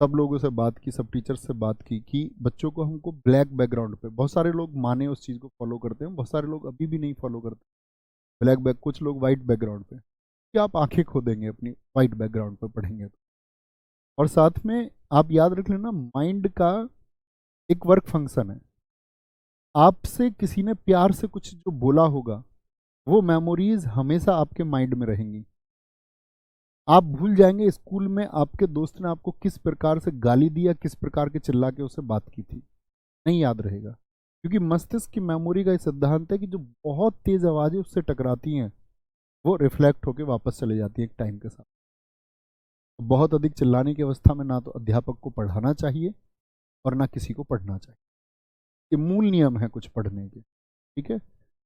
सब लोगों से बात की, सब टीचर्स से बात की कि बच्चों को हमको ब्लैक बैकग्राउंड पे, बहुत सारे लोग माने उस चीज़ को फॉलो करते हैं, बहुत सारे लोग अभी भी नहीं फॉलो करते ब्लैक बैक, कुछ लोग वाइट बैकग्राउंड पे। क्या आप आंखें खो देंगे अपनी वाइट बैकग्राउंड पे पढ़ेंगे तो। और साथ में आप याद रख लेना, माइंड का एक वर्क फंक्शन है। आपसे किसी ने प्यार से कुछ जो बोला होगा वो मेमोरीज हमेशा आपके माइंड में रहेंगी। आप भूल जाएंगे स्कूल में आपके दोस्त ने आपको किस प्रकार से गाली दिया, किस प्रकार के चिल्ला के उससे बात की थी, नहीं याद रहेगा। क्योंकि मस्तिष्क की मेमोरी का ये सिद्धांत है कि जो बहुत तेज आवाजें उससे टकराती हैं वो रिफ्लेक्ट होकर वापस चले जाती है एक टाइम के साथ। तो बहुत अधिक चिल्लाने की अवस्था में ना तो अध्यापक को पढ़ाना चाहिए और ना किसी को पढ़ना चाहिए। ये मूल नियम है कुछ पढ़ने के। ठीक है,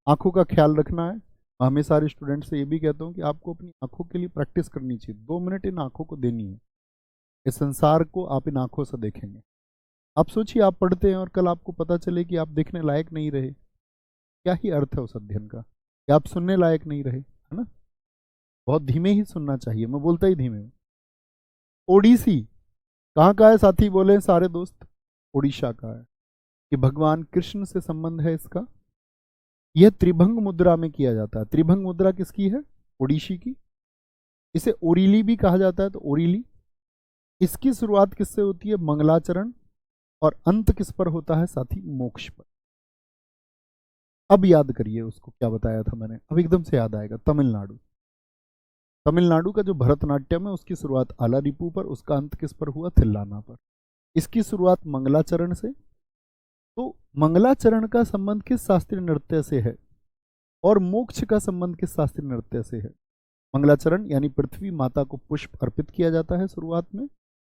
आंखों का ख्याल रखना है। हमें सारे स्टूडेंट से ये भी कहता हूँ कि आपको अपनी आंखों के लिए प्रैक्टिस करनी चाहिए, 2 मिनट इन आंखों को देनी है। इस संसार को आप इन आंखों से देखेंगे। आप सोचिए, आप पढ़ते हैं और कल आपको पता चले कि आप देखने लायक नहीं रहे, क्या ही अर्थ है उस अध्ययन का? कि आप सुनने लायक नहीं रहे, है ना? बहुत धीमे ही सुनना चाहिए, मैं बोलता ही धीमे हूं। ओडिसी कहाँ का है साथी, बोले सारे दोस्त। उड़ीसा का है। कि भगवान कृष्ण से संबंध है इसका। यह त्रिभंग मुद्रा में किया जाता है। त्रिभंग मुद्रा किसकी है? ओडिसी की। इसे ओरिली भी कहा जाता है, तो ओरिली। इसकी शुरुआत किससे होती है? मंगलाचरण। और अंत किस पर होता है साथी? मोक्ष पर। अब याद करिए उसको क्या बताया था मैंने, अब एकदम से याद आएगा। तमिलनाडु। तमिलनाडु का जो भरतनाट्यम है उसकी शुरुआत आलारिपू पर, उसका अंत किस पर हुआ? थिल्लाना पर। इसकी शुरुआत मंगलाचरण से। तो मंगलाचरण का संबंध किस शास्त्रीय नृत्य से है? और मोक्ष का संबंध किस शास्त्रीय नृत्य से है? मंगलाचरण यानी पृथ्वी माता को पुष्प अर्पित किया जाता है शुरुआत में,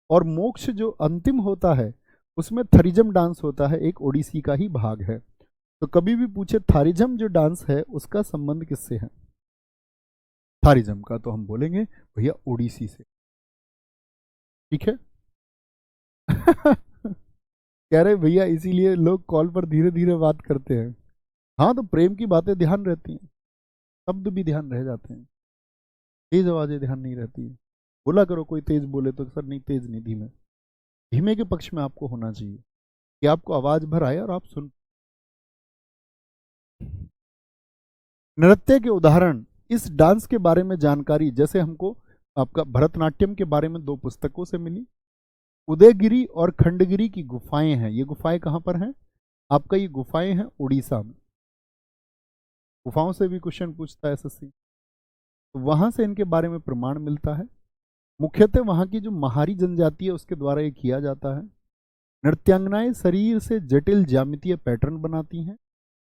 और मोक्ष जो अंतिम होता है उसमें थरिजम डांस होता है, एक ओडिसी का ही भाग है। तो कभी भी पूछे थारिजम जो डांस है उसका संबंध किससे है? थारिजम का तो हम बोलेंगे भैया ओडिसी से। ठीक है। कह रहे भैया इसीलिए लोग कॉल पर धीरे धीरे बात करते हैं। हाँ, तो प्रेम की बातें ध्यान रहती हैं, शब्द भी ध्यान रह जाते हैं, तेज आवाजें ध्यान नहीं रहती है। बोला करो, कोई तेज बोले तो सर नहीं, तेज नहीं, धीमे। धीमे के पक्ष में आपको होना चाहिए कि आपको आवाज भर आए और आप सुन। नृत्य के उदाहरण, इस डांस के बारे में जानकारी जैसे हमको आपका भरतनाट्यम के बारे में 2 पुस्तकों से मिली। उदयगिरी और खंडगिरी की गुफाएं हैं। ये गुफाएं कहाँ पर हैं? आपका ये गुफाएं हैं उड़ीसा में। गुफाओं से भी क्वेश्चन पूछता है एसएससी, तो वहां से इनके बारे में प्रमाण मिलता है। मुख्यतः वहां की जो महारी जनजाति है उसके द्वारा ये किया जाता है। नृत्यांगनाएं शरीर से जटिल ज्यामितीय पैटर्न बनाती हैं।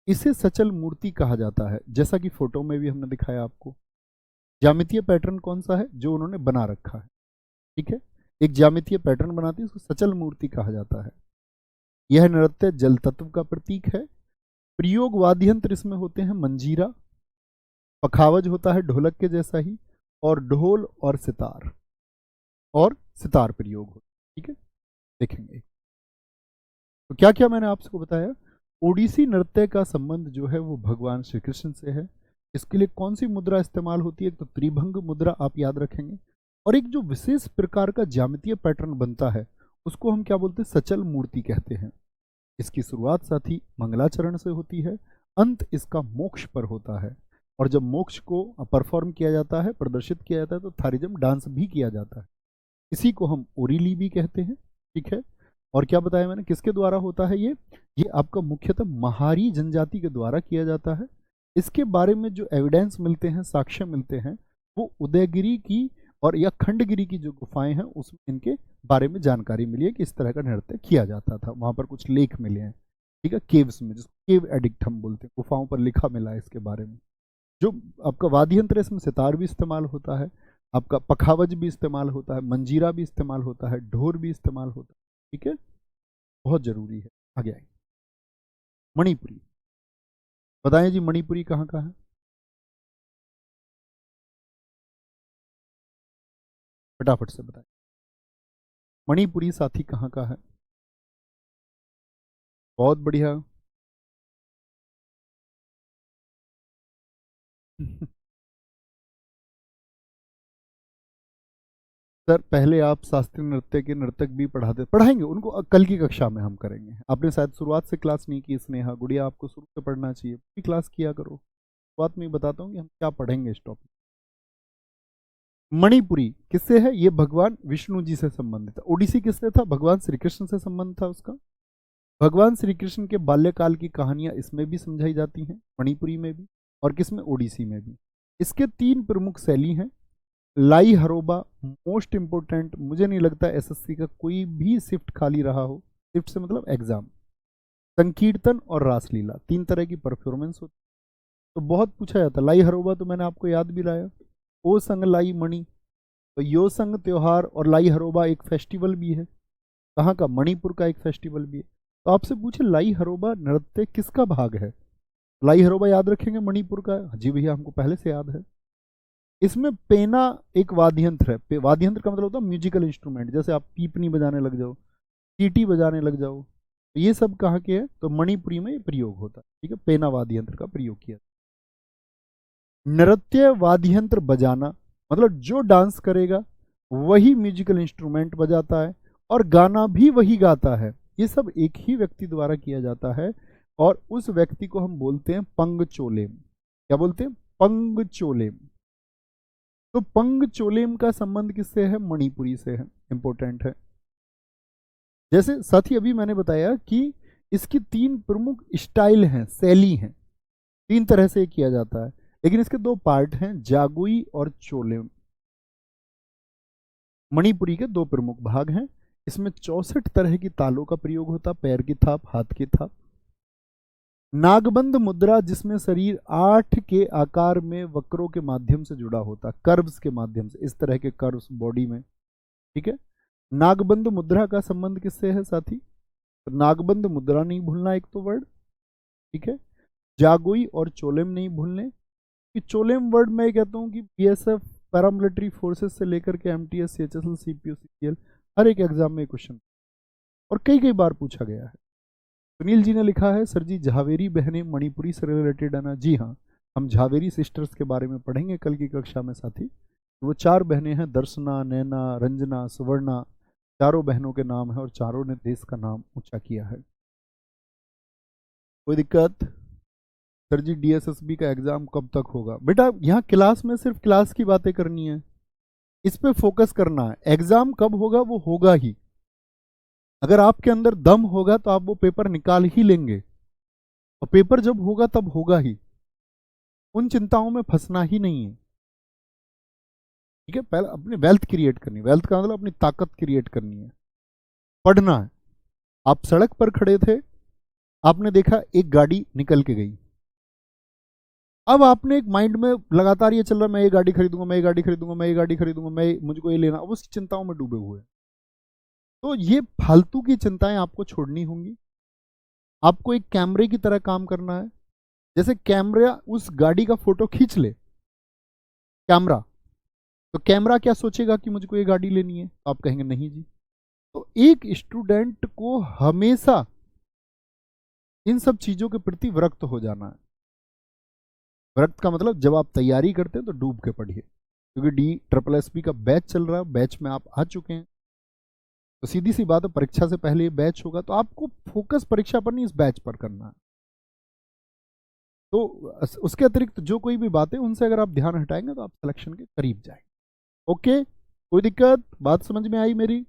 इसे सचल मूर्ति कहा जाता है, जैसा कि फोटो में भी हमने दिखाया आपको। ज्यामितीय पैटर्न कौन सा है? जो उन्होंने बना रखा है। ठीक है, एक ज्यामितीय पैटर्न बनाती है, उसको सचल मूर्ति कहा जाता है। यह नृत्य जल तत्व का प्रतीक है। प्रयोग वाद्य यंत्र इसमें होते हैं मंजीरा, पखावज होता है ढोलक के जैसा ही, और ढोल और सितार प्रयोग होता है। ठीक है, देखेंगे तो क्या क्या मैंने आपको बताया। ओडिसी नृत्य का संबंध जो है वो भगवान श्री कृष्ण से है। इसके लिए कौन सी मुद्रा इस्तेमाल होती है? तो त्रिभंग मुद्रा आप याद रखेंगे। और एक जो विशेष प्रकार का ज्यामितीय पैटर्न बनता है उसको हम क्या बोलते हैं? सचल मूर्ति कहते हैं। इसकी शुरुआत साथ ही मंगलाचरण से होती है, अंत इसका मोक्ष पर होता है। और जब मोक्ष को परफॉर्म किया जाता है, प्रदर्शित किया जाता है, तो थारिजम डांस भी किया जाता है। इसी को हम ओरिली भी कहते हैं। ठीक है, और क्या बताया मैंने, किसके द्वारा होता है ये आपका मुख्यतः महारी जनजाति के द्वारा किया जाता है। इसके बारे में जो एविडेंस मिलते हैं, साक्ष्य मिलते हैं, वो उदयगिरी की और या खंडगिरी की जो गुफाएं हैं उसमें इनके बारे में जानकारी मिली है कि इस तरह का नृत्य किया जाता था। वहां पर कुछ लेख मिले हैं। ठीक है, केव्स में, जिसको केव एडिक्ट हम बोलते हैं, गुफाओं पर लिखा मिला है इसके बारे में। जो आपका वाद्य यंत्र है इसमें सितार भी इस्तेमाल होता है, आपका पखावज भी इस्तेमाल होता है, मंजीरा भी इस्तेमाल होता है, ढोर भी इस्तेमाल होता है। ठीक है, बहुत जरूरी है। आगे आइए, मणिपुरी बताएं जी, मणिपुरी कहाँ का है? फटाफट से बताएं, मणिपुरी साथी कहाँ का है? बहुत बढ़िया। सर पहले आप शास्त्रीय नृत्य के नर्तक भी पढ़ाएंगे उनको, कल की कक्षा में हम करेंगे। आपने शायद शुरुआत से क्लास नहीं की, स्नेहा गुड़िया, आपको शुरू से पढ़ना चाहिए, पूरी क्लास किया करो। शुरुआत में ही बताता हूँ कि हम क्या पढ़ेंगे इस टॉपिक। मणिपुरी किससे है? ये भगवान विष्णु जी से संबंधित है। ओडिसी किससे था? भगवान श्री कृष्ण से संबंध था उसका। भगवान श्री कृष्ण के बाल्यकाल की कहानियां इसमें भी समझाई जाती हैं, मणिपुरी में भी, और किसमें? ओडिसी में भी। इसके 3 प्रमुख शैली हैं। लाई हरोबा मोस्ट इंपोर्टेंट, मुझे नहीं लगता एसएससी का कोई भी शिफ्ट खाली रहा हो। शिफ्ट से मतलब एग्जाम। संकीर्तन और रासलीला, 3 तरह की परफॉर्मेंस होती। तो बहुत पूछा जाता। लाई हरोबा तो मैंने आपको याद भी लाया। ओ संग लाई मणि, तो यो संग त्योहार और लाई हरोबा एक फेस्टिवल भी है। कहाँ का? मणिपुर का एक फेस्टिवल भी है। तो आपसे पूछे लाई हरोबा नृत्य किसका भाग है? लाई हरोबा याद रखेंगे मणिपुर का। जी भैया, हमको पहले से याद है। इसमें पेना एक वाद्य यंत्र है। वाद्य यंत्र का मतलब होता है म्यूजिकल इंस्ट्रूमेंट, जैसे आप पीपनी बजाने लग जाओ, सीटी बजाने लग जाओ, तो ये सब कहाँ के हैं? तो मणिपुरी में प्रयोग होता है। ठीक है, पेना वाद्य यंत्र का प्रयोग किया। नृत्य वाद्य यंत्र बजाना मतलब जो डांस करेगा वही म्यूजिकल इंस्ट्रूमेंट बजाता है और गाना भी वही गाता है। ये सब एक ही व्यक्ति द्वारा किया जाता है और उस व्यक्ति को हम बोलते हैं पंगचोलेम। क्या बोलते हैं? पंगचोलेम। तो पंगचोलेम का संबंध किससे है? मणिपुरी से है। इंपॉर्टेंट है। जैसे साथ ही अभी मैंने बताया कि इसकी 3 प्रमुख स्टाइल हैं, शैली हैं, 3 तरह से किया जाता है, लेकिन इसके 2 पार्ट हैं, जागुई और चोलेम। मणिपुरी के 2 प्रमुख भाग हैं। इसमें 64 तरह की तालों का प्रयोग होता, पैर की थाप, हाथ की थाप। नागबंद मुद्रा, जिसमें शरीर 8 के आकार में वक्रों के माध्यम से जुड़ा होता, कर्व्स के माध्यम से, इस तरह के कर्व्स बॉडी में। ठीक है। नागबंद मुद्रा का संबंध किससे है साथी? तो नागबंद मुद्रा नहीं भूलना एक तो वर्ड। ठीक है। जागोई और चोलेम नहीं भूलने। कि चोलेम वर्ड मैं कहता हूँ कि बीएसएफ, पैरामिलिट्री फोर्सेस से लेकर के एमटीएस, सीएचएसएल, सीपीओ, सीजीएल, हर एक एग्जाम में क्वेश्चन और कई कई बार पूछा गया है। सुनील जी ने लिखा है, सर जी झावेरी बहनें मणिपुरी से रिलेटेड है ना? जी हाँ, हम झावेरी सिस्टर्स के बारे में पढ़ेंगे कल की कक्षा में साथी। वो 4 बहनें हैं, दर्शना, नैना, रंजना, सुवर्णा। चारों बहनों के नाम है और चारों ने देश का नाम ऊंचा किया है। कोई दिक्कत? सर जी डीएसएसबी का एग्जाम कब तक होगा? बेटा यहाँ क्लास में सिर्फ क्लास की बातें करनी है, इस पे फोकस करना है। एग्जाम कब होगा? वो होगा ही। अगर आपके अंदर दम होगा तो आप वो पेपर निकाल ही लेंगे, और पेपर जब होगा तब होगा ही। उन चिंताओं में फंसना ही नहीं है। ठीक है। पहले अपनी वेल्थ क्रिएट करनी, वेल्थ का मतलब अपनी ताकत क्रिएट करनी है, पढ़ना है। आप सड़क पर खड़े थे, आपने देखा एक गाड़ी निकल के गई, अब आपने एक माइंड में लगातार ये चल रहा है, मैं ये गाड़ी खरीदूंगा, मैं ये गाड़ी खरीदूंगा, मैं ये गाड़ी खरीदूंगा, मैं मुझको ये लेना, उस चिंताओं में डूबे हुए। तो ये फालतू की चिंताएं आपको छोड़नी होंगी। आपको एक कैमरे की तरह काम करना है। जैसे कैमरा उस गाड़ी का फोटो खींच ले, कैमरा, तो कैमरा क्या सोचेगा कि मुझको ये गाड़ी लेनी है? तो आप कहेंगे नहीं जी। तो एक स्टूडेंट को हमेशा इन सब चीजों के प्रति विरक्त हो जाना है। विरक्त का मतलब जब आप तैयारी करते हैं तो डूब के पढ़िए, क्योंकि DSSB का बैच चल रहा है, बैच में आप आ चुके हैं, तो सीधी सी बात है, परीक्षा से पहले ये बैच होगा, तो आपको फोकस परीक्षा पर नहीं, इस बैच पर करना है। तो उसके अतिरिक्त जो कोई भी बातें, उनसे अगर आप ध्यान हटाएंगे तो आप सिलेक्शन के करीब जाएंगे। ओके, कोई दिक्कत? बात समझ में आई मेरी?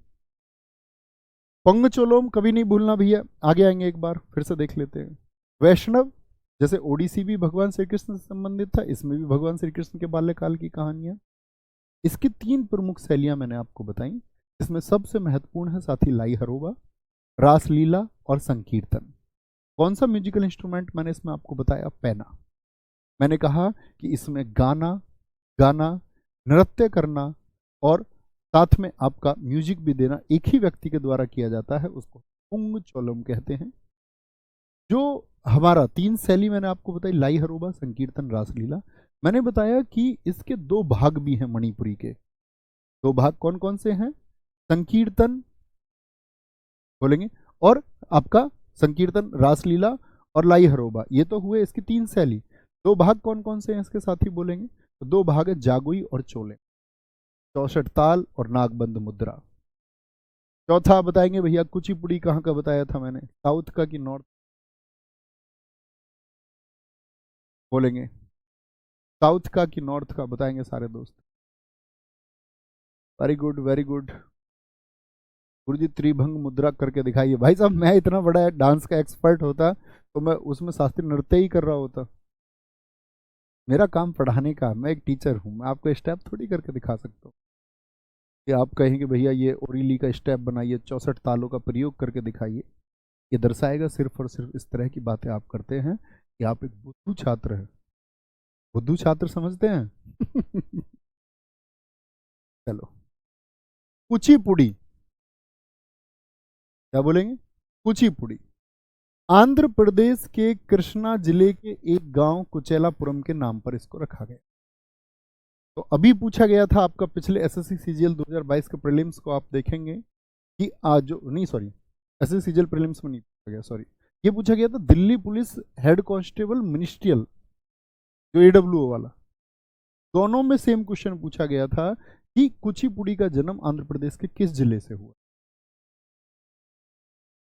पंगचोलोम कभी नहीं भूलना भैया, आगे आएंगे एक बार फिर से देख लेते हैं। वैष्णव, जैसे ओडिसी भी भगवान श्री कृष्ण से संबंधित था, इसमें भी भगवान श्री कृष्ण के बाल्यकाल की कहानियां। इसकी 3 प्रमुख शैलियां मैंने आपको बताई। इसमें सबसे महत्वपूर्ण है साथी लाई हरोबा, रासलीला और संकीर्तन। कौन सा म्यूजिकल इंस्ट्रूमेंट मैंने इसमें आपको बताया? पैना। मैंने कहा कि इसमें गाना गाना, नृत्य करना और साथ में आपका म्यूजिक भी देना एक ही व्यक्ति के द्वारा किया जाता है, उसको पुंगचोलम कहते हैं। जो हमारा 3 शैली मैंने आपको बताई, लाई हरोबा, संकीर्तन, रासलीला, मैंने बताया कि इसके 2 भाग भी हैं मणिपुरी के। 2 भाग कौन कौन से हैं? संकीर्तन बोलेंगे, और आपका संकीर्तन, रासलीला और लाई हरोबा, ये तो हुए इसकी 3 शैली। 2 भाग कौन कौन से हैं इसके साथ ही बोलेंगे? तो 2 भाग है, जागुई और चोले, 64 ताल और नागबंद मुद्रा। चौथा बताएंगे भैया, कुचिपुड़ी कहाँ का बताया था मैंने? साउथ का कि नॉर्थ? बोलेंगे साउथ का कि नॉर्थ का? बताएंगे सारे दोस्त। Very good, very good. गुरुजी त्रिभंग मुद्रा करके दिखाइए। भाई साहब, मैं इतना बड़ा डांस का एक्सपर्ट होता तो मैं उसमें शास्त्रीय नृत्य ही कर रहा होता। मेरा काम पढ़ाने का, मैं एक टीचर हूँ, मैं आपको स्टेप थोड़ी करके दिखा सकता हूँ कि आप कहेंगे भैया ये ओरिली का स्टेप बनाइए, 64 तालों का प्रयोग करके दिखाइए। ये दर्शाएगा सिर्फ और सिर्फ इस तरह की बातें आप करते हैं कि आप एक बुद्धू छात्र हैं। बुद्धू छात्र समझते हैं? चलो, कुचिपुड़ी, क्या बोलेंगे? कुचिपुड़ी आंध्र प्रदेश के कृष्णा जिले के एक गांव कुचेलापुरम के नाम पर इसको रखा गया। तो अभी पूछा गया था आपका, पिछले एसएससी सीजीएल 2022 के प्रीलिम्स को आप देखेंगे कि आज जो नहीं, सॉरी, एसएससी सीजीएल प्रीलिम्स में नहीं पूछा गया, सॉरी, ये पूछा गया था Delhi police head constable ministerial, जो एडब्ल्यूओ वाला, दोनों में सेम क्वेश्चन पूछा गया था कि कुचिपुड़ी का जन्म आंध्र प्रदेश के किस जिले से हुआ।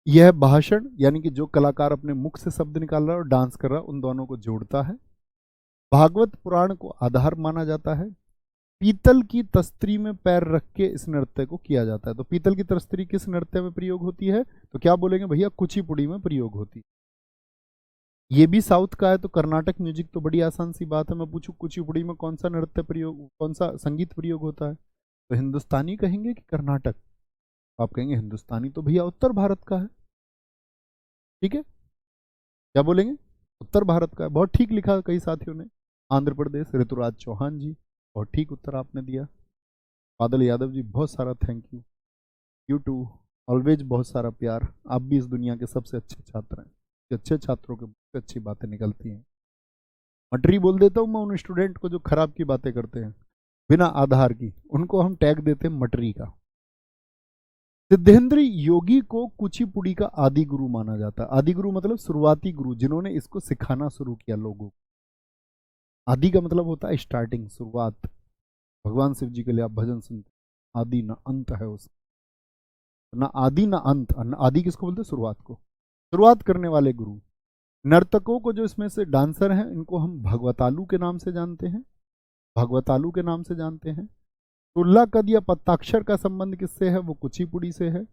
यह भाषण यानी कि जो कलाकार अपने मुख से शब्द निकाल रहा है और डांस कर रहा है उन दोनों को जोड़ता है। भागवत पुराण को आधार माना जाता है। पीतल की तस्तरी में पैर रख के इस नृत्य को किया जाता है। तो पीतल की तस्तरी किस नृत्य में प्रयोग होती है? तो क्या बोलेंगे भैया? कुचिपुड़ी में प्रयोग होती है। ये भी साउथ का है तो कर्नाटक म्यूजिक तो बड़ी आसान सी बात है। मैं पूछूं कुचिपुड़ी में कौन सा नृत्य प्रयोग, कौन सा संगीत प्रयोग होता है? तो हिंदुस्तानी कहेंगे कि कर्नाटक? आप कहेंगे हिंदुस्तानी तो भैया उत्तर भारत का है। ठीक है, क्या बोलेंगे? उत्तर भारत का है। बहुत ठीक लिखा कई साथियों ने। आंध्र प्रदेश, ऋतुराज चौहान जी, बहुत ठीक उत्तर आपने दिया। बादल यादव जी बहुत सारा thank you. You too always बहुत सारा प्यार। आप भी इस दुनिया के सबसे अच्छे छात्र हैं। अच्छे छात्रों के बहुत अच्छी बातें निकलती हैं। मटरी बोल देता हूँ मैं उन स्टूडेंट को जो खराब की बातें करते हैं बिना आधार की, उनको हम टैग देते हैं मटरी का। सिद्धेंद्र योगी को कुचिपुड़ी का आदि गुरु माना जाता है। आदि गुरु मतलब शुरुआती गुरु, जिन्होंने इसको सिखाना शुरू किया लोगों को। आदि का मतलब होता है स्टार्टिंग, शुरुआत। भगवान शिव जी के लिए आप भजन सुनते, आदि ना अंत है उसका, ना आदि ना अंत। आदि किसको बोलते हैं? शुरुआत को। शुरुआत करने वाले गुरु। नर्तकों को जो इसमें से डांसर हैं इनको हम भगवतालू के नाम से जानते हैं। भगवतालू के नाम से जानते हैं। तुल्ला कद या पत्ताक्षर का संबंध किससे है? वो कुचिपुड़ी से है।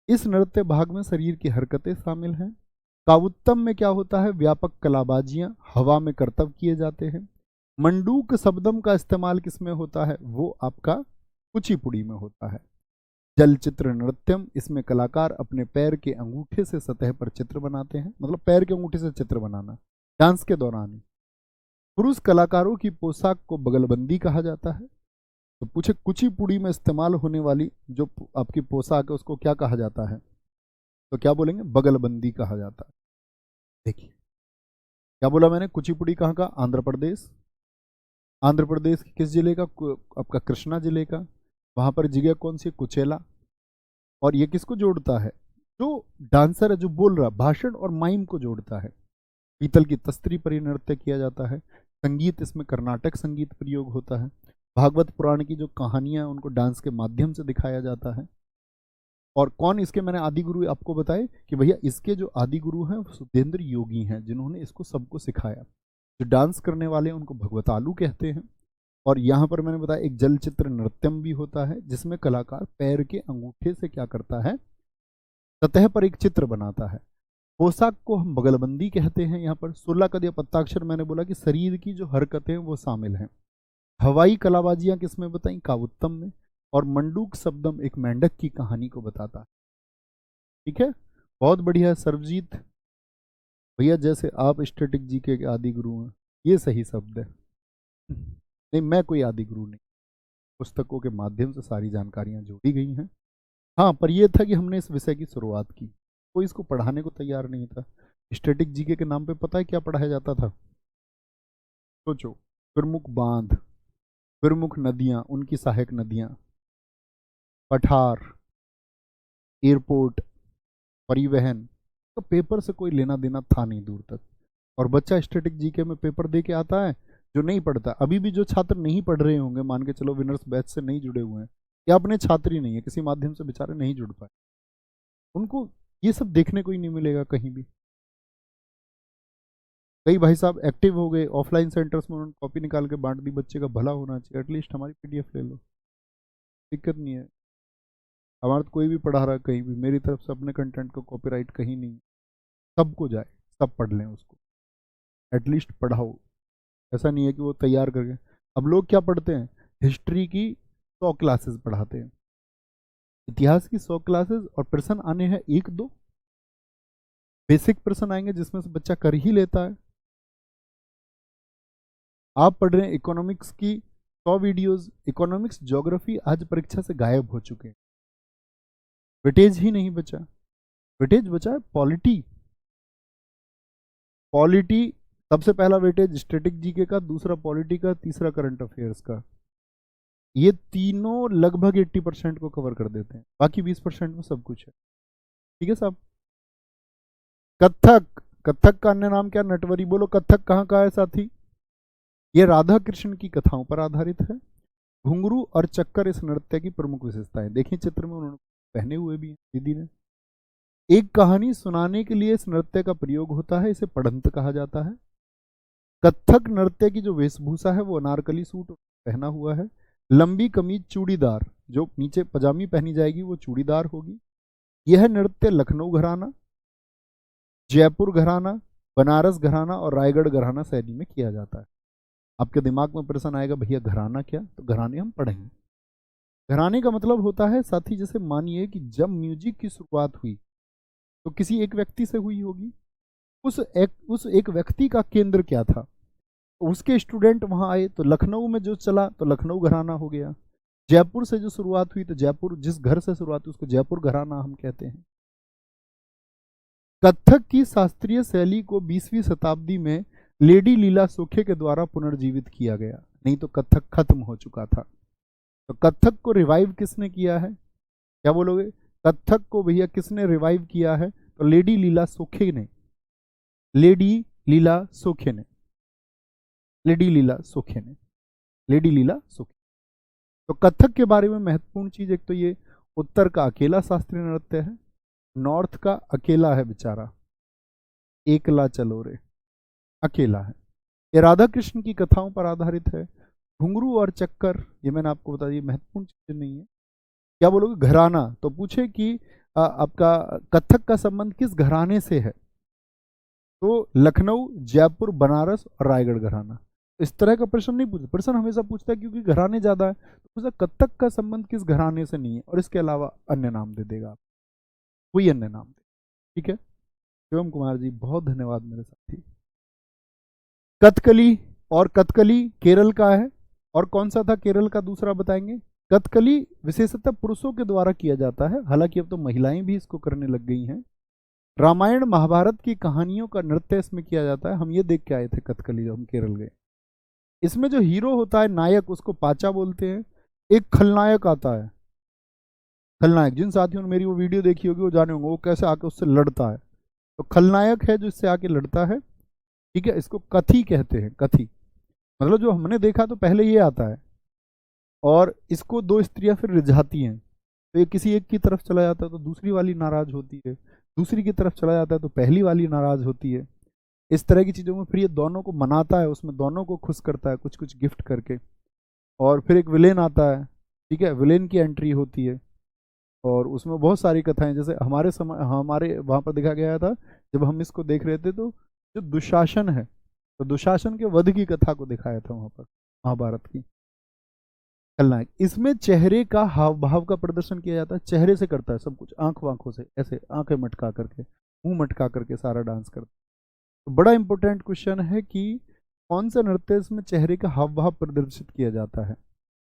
इस नृत्य भाग में शरीर की हरकतें शामिल हैं। कावुत्तम में क्या होता है? व्यापक कलाबाजियां, हवा में करतब किए जाते हैं। मंडूक शब्दम का इस्तेमाल किसमें होता है? वो आपका कुचिपुड़ी में होता है। जलचित्र नृत्यम, इसमें कलाकार अपने पैर के अंगूठे से सतह पर चित्र बनाते हैं, मतलब पैर के अंगूठे से चित्र बनाना डांस के दौरान ही। पुरुष कलाकारों की पोशाक को बगलबंदी कहा जाता है। तो पूछे कुचिपुड़ी में इस्तेमाल होने वाली जो आपकी पोशाक है उसको क्या कहा जाता है? तो क्या बोलेंगे? बगलबंदी कहा जाता है। देखिए क्या बोला मैंने? कुचिपुड़ी कहाँ का? आंध्र प्रदेश। आंध्र प्रदेश के किस जिले का? आपका कृष्णा जिले का। वहां पर जगह कौन सी? कुचेला। और ये किसको जोड़ता है? जो डांसर है, जो बोल रहा, भाषण और माइम को जोड़ता है। पीतल की तस्तरी पर यह नृत्य किया जाता है। संगीत, इसमें कर्नाटक संगीत प्रयोग होता है। भागवत पुराण की जो कहानियां उनको डांस के माध्यम से दिखाया जाता है। और कौन इसके मैंने आदि गुरु आपको बताए कि भैया इसके जो आदि गुरु हैं वो सिद्धेंद्र योगी हैं, जिन्होंने इसको सबको सिखाया। जो डांस करने वाले उनको भगवतालू कहते हैं। और यहाँ पर मैंने बताया एक जलचित्र नृत्यम भी होता है, जिसमें कलाकार पैर के अंगूठे से क्या करता है? सतह पर एक चित्र बनाता है। पोशाक को हम बगलबंदी कहते हैं। यहाँ पर 16 कद या पत्ताक्षर मैंने बोला कि शरीर की जो हरकतें वो शामिल हैं। हवाई कलाबाजियां किसमें बताई? कावुत्तम में। और मंडूक शब्दम एक मेंढक की कहानी को बताता है। ठीक है, बहुत बढ़िया सर्वजीत भैया, जैसे आप स्टैटिक जीके के आदि गुरु हैं, ये सही शब्द है। नहीं, मैं कोई आदि गुरु नहीं, पुस्तकों के माध्यम से सारी जानकारियां जोड़ी गई हैं। हाँ, पर यह था कि हमने इस विषय की शुरुआत की, कोई इसको पढ़ाने को तैयार नहीं था। स्टैटिक जीके के नाम पे पता है क्या पढ़ाया जाता था? सोचो, प्रमुख बांध, प्रमुख नदियां, उनकी सहायक नदियां, पठार, एयरपोर्ट, परिवहन। तो पेपर से कोई लेना देना था नहीं दूर तक। और बच्चा स्टैटिक जीके में पेपर दे के आता है, जो नहीं पढ़ता। अभी भी जो छात्र नहीं पढ़ रहे होंगे, मान के चलो विनर्स बैच से नहीं जुड़े हुए हैं या अपने छात्र ही नहीं है, किसी माध्यम से बेचारे नहीं जुड़ पाए, उनको ये सब देखने को ही नहीं मिलेगा कहीं भी। कई भाई साहब एक्टिव हो गए ऑफलाइन सेंटर्स में, उन्होंने कॉपी निकाल के बांट दी। बच्चे का भला होना चाहिए, एटलीस्ट हमारी पीडीएफ ले लो, दिक्कत नहीं है। हमारा तो कोई भी पढ़ा रहा है कहीं भी, मेरी तरफ से अपने कंटेंट का कॉपीराइट कहीं नहीं। सबको जाए, सब पढ़ लें उसको, एटलीस्ट पढ़ाओ। ऐसा नहीं है कि वो तैयार करके। अब लोग क्या पढ़ते हैं? हिस्ट्री की 100 क्लासेस पढ़ाते हैं, इतिहास की 100 क्लासेस, और प्रश्न आने हैं 1-2 बेसिक प्रश्न आएंगे जिसमें से बच्चा कर ही लेता है। आप पढ़ रहे हैं इकोनॉमिक्स की 100 वीडियोस, इकोनॉमिक्स ज्योग्राफी आज परीक्षा से गायब हो चुके हैं। वेटेज ही नहीं बचा। वेटेज बचा है पॉलिटी। पॉलिटी सबसे पहला वेटेज स्टैटिक जीके का, दूसरा पॉलिटी का, तीसरा करंट अफेयर्स का। ये तीनों लगभग 80% को कवर कर देते हैं, बाकी 20% में सब कुछ है। ठीक है साहब। कथक, कथक का अन्य नाम क्या? नटवरी। बोलो कथक कहाँ का है साथी? ये राधा कृष्ण की कथाओं पर आधारित है। घुंघरू और चक्कर इस नृत्य की प्रमुख विशेषताएं। देखिए चित्र में उन्होंने पहने हुए भी हैं दीदी ने। एक कहानी सुनाने के लिए इस नृत्य का प्रयोग होता है, इसे पढ़ंत कहा जाता है। कथक नृत्य की जो वेशभूषा है वो अनारकली सूट पहना हुआ है। लंबी कमीज चूड़ीदार, जो नीचे पजामी पहनी जाएगी वो चूड़ीदार होगी। यह नृत्य लखनऊ घराना, जयपुर घराना, बनारस घराना और रायगढ़ घराना शैली में किया जाता है। आपके दिमाग में प्रश्न आएगा भैया घराना क्या, तो घराने हम पढ़ेंगे। घराने का मतलब होता है साथी, जैसे मानिए कि जब म्यूजिक की शुरुआत हुई तो किसी एक व्यक्ति से हुई होगी। उस एक व्यक्ति का केंद्र क्या था, तो उसके स्टूडेंट वहां आए तो लखनऊ में जो चला तो लखनऊ घराना हो गया। जयपुर से जो शुरुआत हुई तो जयपुर, जिस घर से शुरुआत हुई उसको जयपुर घराना हम कहते हैं। कथक की शास्त्रीय शैली को 20वीं शताब्दी में लेडी लीला सोखे के द्वारा पुनर्जीवित किया गया, नहीं तो कथक खत्म हो चुका था। तो कथक को रिवाइव किसने किया है, क्या बोलोगे? कथक को भैया किसने रिवाइव किया है? तो लेडी लीला सोखे ने, लेडी लीला सोखे ने, लेडी लीला सोखे ने, लेडी लीला सोखे। तो कथक के बारे में महत्वपूर्ण चीज, एक तो ये उत्तर का अकेला शास्त्रीय नृत्य है, नॉर्थ का अकेला है बेचारा, एकला चलो रे, अकेला है। ये राधा कृष्ण की कथाओं पर आधारित है। घुंघरू और चक्कर, ये मैंने आपको बता दिया, महत्वपूर्ण चीज नहीं है। क्या बोलोगे? घराना, तो पूछे कि आपका कथक का संबंध किस घराने से है, तो लखनऊ, जयपुर, बनारस और रायगढ़ घराना। इस तरह का प्रश्न नहीं पूछता, प्रश्न हमेशा पूछता है क्योंकि घराने ज्यादा है, तो पूछा कथक का संबंध किस घराने से नहीं है, और इसके अलावा अन्य नाम दे देगा, कोई अन्य नाम दे। ठीक है, शिवम कुमार जी बहुत धन्यवाद मेरे साथी। कथकली, और कथकली केरल का है, और कौन सा था केरल का दूसरा बताएंगे? कथकली विशेषतः पुरुषों के द्वारा किया जाता है, हालांकि अब तो महिलाएं भी इसको करने लग गई हैं। रामायण महाभारत की कहानियों का नृत्य इसमें किया जाता है। हम ये देख के आए थे कथकली जब हम केरल गए। इसमें जो हीरो होता है नायक, उसको पाचा बोलते हैं। एक खलनायक आता है, खलनायक, जिन साथियों ने मेरी वो वीडियो देखी होगी वो जाने होंगे वो कैसे आके उससे लड़ता है। तो खलनायक है जो इससे आके लड़ता है। ठीक है, इसको कथी कहते हैं, कथी मतलब जो हमने देखा तो पहले ये आता है, और इसको दो स्त्रियां फिर रिझाती हैं। तो ये किसी एक की तरफ चला जाता है तो दूसरी वाली नाराज होती है, दूसरी की तरफ चला जाता है तो पहली वाली नाराज होती है। इस तरह की चीज़ों में फिर ये दोनों को मनाता है, उसमें दोनों को खुश करता है कुछ कुछ गिफ्ट करके। और फिर एक विलेन आता है, ठीक है, विलेन की एंट्री होती है, और उसमें बहुत सारी कथाएं, जैसे हमारे समय हमारे वहाँ पर देखा गया था जब हम इसको देख रहे थे, तो जो दुशासन है, तो दुशासन के वध की कथा को दिखाया था वहाँ पर महाभारत की। खलनायक, इसमें चेहरे का हाव भाव का प्रदर्शन किया जाता है, चेहरे से करता है सब कुछ, आंख वाँखों से, ऐसे आंखें मटका करके, मुंह मटका करके सारा डांस करता है। तो बड़ा इंपॉर्टेंट क्वेश्चन है कि कौन सा नृत्य इसमें चेहरे का हाव भाव प्रदर्शित किया जाता है।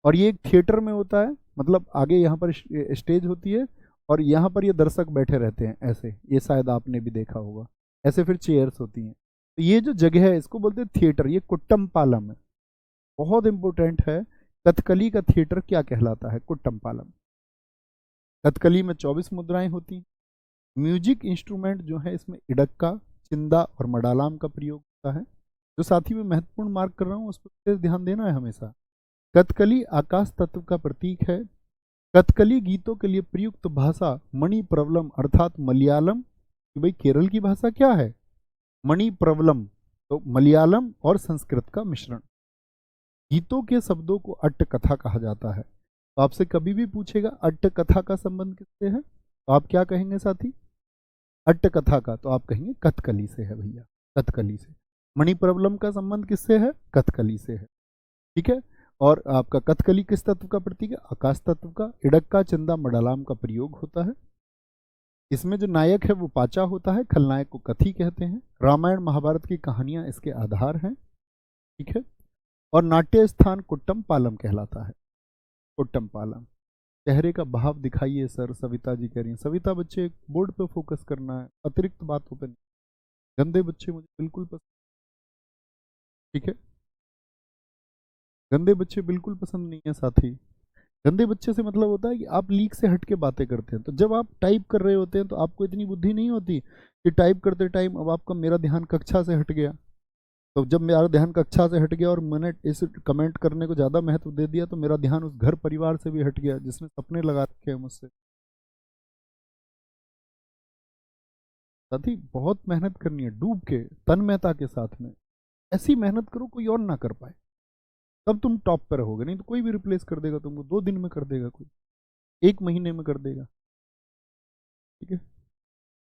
और ये एक थिएटर में होता है, मतलब आगे यहाँ पर स्टेज होती है और यहाँ पर ये दर्शक बैठे रहते हैं ऐसे, ये शायद आपने भी देखा होगा, ऐसे फिर चेयर्स होती हैं। तो ये जो जगह है इसको बोलते हैं थिएटर, ये कुट्टम पालम है, बहुत इंपॉर्टेंट है। कथकली का थिएटर क्या कहलाता है? कुट्टम पालम। कथकली में 24 मुद्राएं होती हैं। म्यूजिक इंस्ट्रूमेंट जो है इसमें इडक्का, चिंदा और मडालाम का प्रयोग होता है। जो साथी में महत्वपूर्ण मार्क कर रहा हूँ उस पर ध्यान देना है हमेशा। कथकली आकाश तत्व का प्रतीक है। कथकली गीतों के लिए प्रयुक्त भाषा मणि प्रवलम अर्थात मलयालम। कि भाई केरल की भाषा क्या है? मणि प्रवलम, तो मलयालम और संस्कृत का मिश्रण। गीतों के शब्दों को अट्ट कथा कहा जाता है। तो आपसे कभी भी पूछेगा अट्ट कथा का संबंध किससे है, तो आप क्या कहेंगे साथी? अट्ट कथा का, तो आप कहेंगे कथकली से है भैया, कथकली से। मणि प्रवलम का संबंध किससे है? कथकली से है। ठीक है, और आपका कथकली किस तत्व का प्रतीक है? आकाश तत्व का। इडक्का, चंदा, मडालाम का प्रयोग होता है। इसमें जो नायक है वो पाचा होता है, खलनायक को कथी कहते हैं। रामायण महाभारत की कहानियां इसके आधार हैं। ठीक है, और नाट्य स्थान कुट्टम पालम कहलाता है। कुट्टम पालम। चेहरे का भाव दिखाइए सर, सविता जी कह रही हैं। सविता बच्चे बोर्ड पे फोकस करना है, अतिरिक्त बातों पे नहीं। गंदे बच्चे मुझे बिल्कुल पसंद, ठीक है, गंदे बच्चे बिल्कुल पसंद नहीं है साथी। गंदे बच्चे से मतलब होता है कि आप लीक से हट के बातें करते हैं। तो जब आप टाइप कर रहे होते हैं तो आपको इतनी बुद्धि नहीं होती कि टाइप करते टाइम अब आपका मेरा ध्यान कक्षा से हट गया, तो जब मेरा ध्यान कक्षा से हट गया और मैंने इस कमेंट करने को ज़्यादा महत्व दे दिया तो मेरा ध्यान उस घर परिवार से भी हट गया जिसने सपने लगा रखे हैं मुझसे। साथी बहुत मेहनत करनी है, डूब के तन्मयता के साथ में। ऐसी मेहनत करो कोई और ना कर पाए, तब तुम टॉप पे रहोगे। नहीं तो कोई भी रिप्लेस कर देगा तुमको, 2 दिन में कर देगा कोई, 1 महीने में कर देगा। ठीक है,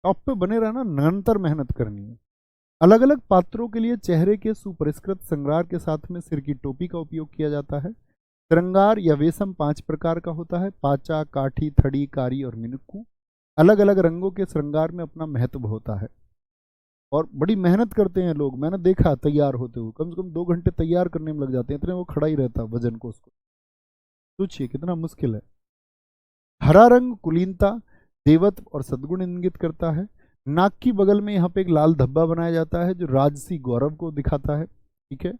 टॉप पे बने रहना, निरंतर मेहनत करनी है। अलग अलग पात्रों के लिए चेहरे के सुपरिष्कृत श्रृंगार के साथ में सिर की टोपी का उपयोग किया जाता है। श्रृंगार या वेशम 5 प्रकार का होता है: पाचा, काठी, थड़ी, कारी और मिनुक्कू। अलग अलग रंगों के श्रृंगार में अपना महत्व होता है और बड़ी मेहनत करते हैं लोग। मैंने देखा तैयार होते हुए कम से कम 2 घंटे तैयार करने में लग जाते हैं, इतने वो खड़ा ही रहता है वजन को, उसको सोचिए कितना मुश्किल है। हरा रंग कुलीनता, देवत्व और सद्गुण इंगित करता है। नाक की बगल में यहाँ पे एक लाल धब्बा बनाया जाता है जो राजसी गौरव को दिखाता है। ठीक है,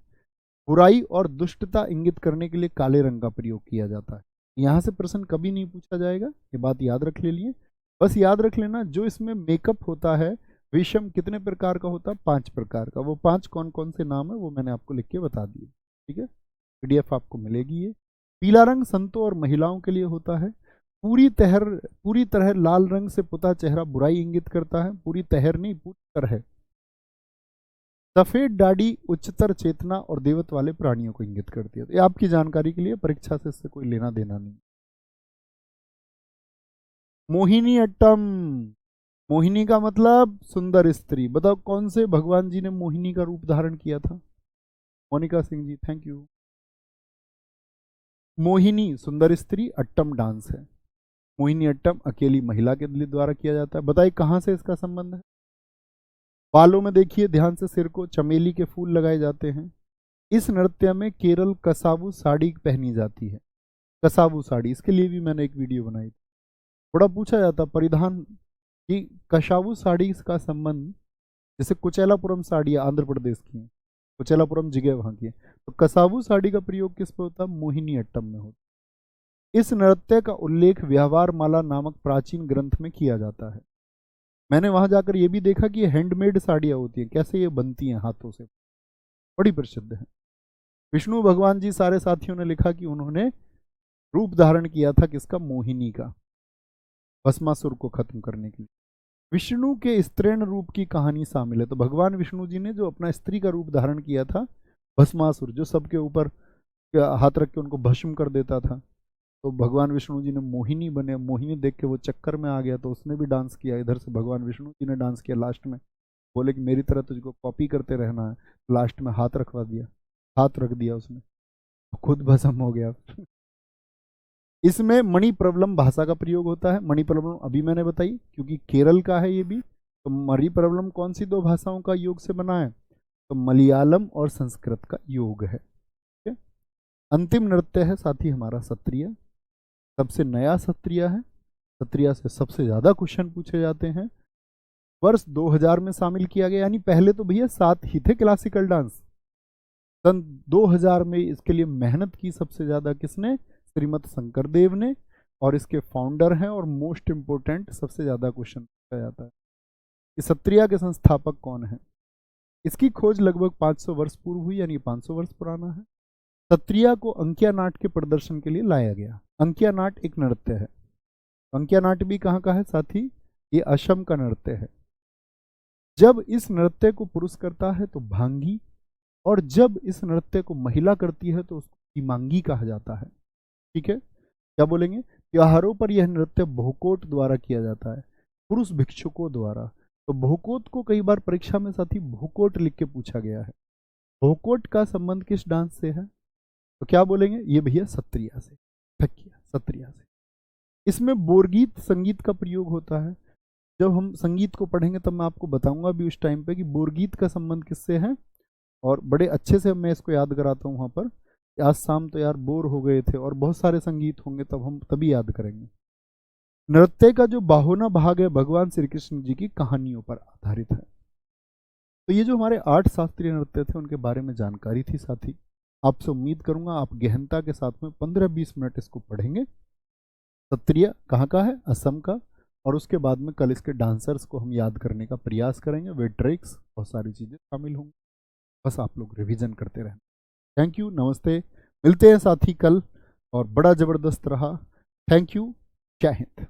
बुराई और दुष्टता इंगित करने के लिए काले रंग का प्रयोग किया जाता है। यहाँ से प्रश्न कभी नहीं पूछा जाएगा, ये बात याद रख ले लिए। बस याद रख लेना जो इसमें मेकअप होता है विषम कितने प्रकार का होता है? 5 प्रकार का। वो 5 कौन कौन से नाम है वो मैंने आपको लिख के बता दिए। ठीक है, पीडीएफ आपको मिलेगी ये। पीला रंग संतों और महिलाओं के लिए होता है। पूरी तरह लाल रंग से पुता चेहरा बुराई इंगित करता है। पूरी तरह नहीं, पूरी तरह। सफेद दाढ़ी उच्चतर चेतना और देवत्व वाले प्राणियों को इंगित करती है। तो ये आपकी जानकारी के लिए, परीक्षा से इससे कोई लेना देना नहीं। मोहिनी अट्टम, मोहिनी का मतलब सुंदर स्त्री। बताओ कौन से भगवान जी ने मोहिनी का रूप धारण किया था? Monika Singh ji, thank you. मोहिनी सुंदर स्त्री, अट्टम डांस है। मोहिनी अट्टम अकेली महिला के द्वारा किया जाता है। बताइए कहां से इसका संबंध है? बालों में देखिए ध्यान से, सिर को चमेली के फूल लगाए जाते हैं। इस नृत्य में केरल कसावू साड़ी पहनी जाती है। कसावू साड़ी, इसके लिए भी मैंने एक वीडियो बनाई। थोड़ा पूछा जाता परिधान कि कसावू साड़ी का संबंध, जैसे कुचेलापुरम साड़ी आंध्र प्रदेश की है, कुचेलापुरम जगह वहां की है, तो कसावू साड़ी का प्रयोग किस पे होता है? मोहिनी अट्टम में होता। इस नृत्य का उल्लेख व्यवहार माला नामक प्राचीन ग्रंथ में किया जाता है। मैंने वहां जाकर यह भी देखा कि ये हैंडमेड साड़ियां होती हैं, कैसे ये बनती हैं हाथों से, बड़ी प्रसिद्ध है। विष्णु भगवान जी सारे साथियों ने लिखा कि उन्होंने रूप धारण किया था किसका? मोहिनी का, भस्मासुर को खत्म करने के लिए। विष्णु के स्त्रीण रूप की कहानी शामिल है। तो भगवान विष्णु जी ने जो अपना स्त्री का रूप धारण किया था, भस्मासुर जो सबके ऊपर हाथ रख के उनको भस्म कर देता था, तो भगवान विष्णु जी ने मोहिनी बने। मोहिनी देख के वो चक्कर में आ गया तो उसने भी डांस किया। इधर से भगवान विष्णु जी ने डांस किया। लास्ट में बोले कि मेरी तरह तुझको कॉपी करते रहना है। लास्ट में हाथ रखवा दिया, हाथ रख दिया उसने, खुद भस्म हो गया। इसमें मणि प्रबलम भाषा का प्रयोग होता है। मणि प्रबलम अभी मैंने बताई क्योंकि केरल का है ये भी। तो मणि प्रबलम कौन सी 2 भाषाओं का योग से बना है? तो मलयालम और संस्कृत का योग है। ठीक है? अंतिम नृत्य है साथी हमारा सत्रिया। सबसे नया सत्रिया है। सत्रिया से सबसे ज्यादा क्वेश्चन पूछे जाते हैं। वर्ष 2000 में शामिल किया गया, यानी पहले तो भैया 7 ही थे क्लासिकल डांस। सन 2000 में इसके लिए मेहनत की सबसे ज्यादा किसने? श्रीमद शंकर देव ने। और इसके फाउंडर हैं और मोस्ट इंपोर्टेंट सबसे ज्यादा क्वेश्चन पूछा जाता है कि सत्रिया के संस्थापक कौन है। इसकी खोज लगभग 500 वर्ष पूर्व हुई, यानी 500 वर्ष पुराना है। सत्रिया को अंकिया नाट के प्रदर्शन के लिए लाया गया। अंकिया नाट एक नृत्य है। अंकिया नाट भी कहाँ का है साथी? ये असम का नृत्य है। जब इस नृत्य को पुरुष करता है तो भांगी, और जब इस नृत्य को महिला करती है तो उसको सीमांगी कहा जाता है। ठीक है, क्या बोलेंगे? त्योहारों पर यह नृत्य भोकोट द्वारा किया जाता है, पुरुष भिक्षुकों द्वारा। तो भोकोट को कई बार परीक्षा में साथी भोकोट लिख के पूछा गया है। भोकोट का संबंध किस डांस से है? तो क्या बोलेंगे? ये भैया सत्रिया से। सत्रिया से। इसमें बोरगीत संगीत का प्रयोग होता है। जब हम संगीत को पढ़ेंगे तब मैं आपको बताऊंगा भी उस टाइम पे कि बोरगीत का संबंध किससे है, और बड़े अच्छे से मैं इसको याद कराता हूँ वहाँ पर। आज शाम तो यार बोर हो गए थे और बहुत सारे संगीत होंगे, तब हम तभी याद करेंगे। नृत्य का जो बाहुना भाग है भगवान श्री कृष्ण जी की कहानियों पर आधारित है। तो ये जो हमारे 8 शास्त्रीय नृत्य थे उनके बारे में जानकारी थी साथी। आपसे उम्मीद करूंगा आप गहनता के साथ में 15-20 मिनट इसको पढ़ेंगे। सत्रिया कहाँ का है? असम का। और उसके बाद में कल इसके डांसर्स को हम याद करने का प्रयास करेंगे। वे ट्रिक्स बहुत सारी चीज़ें शामिल होंगी। बस आप लोग रिवीजन करते रहना। थैंक यू, नमस्ते, मिलते हैं साथी कल, और बड़ा ज़बरदस्त रहा। थैंक यू, जय हिंद।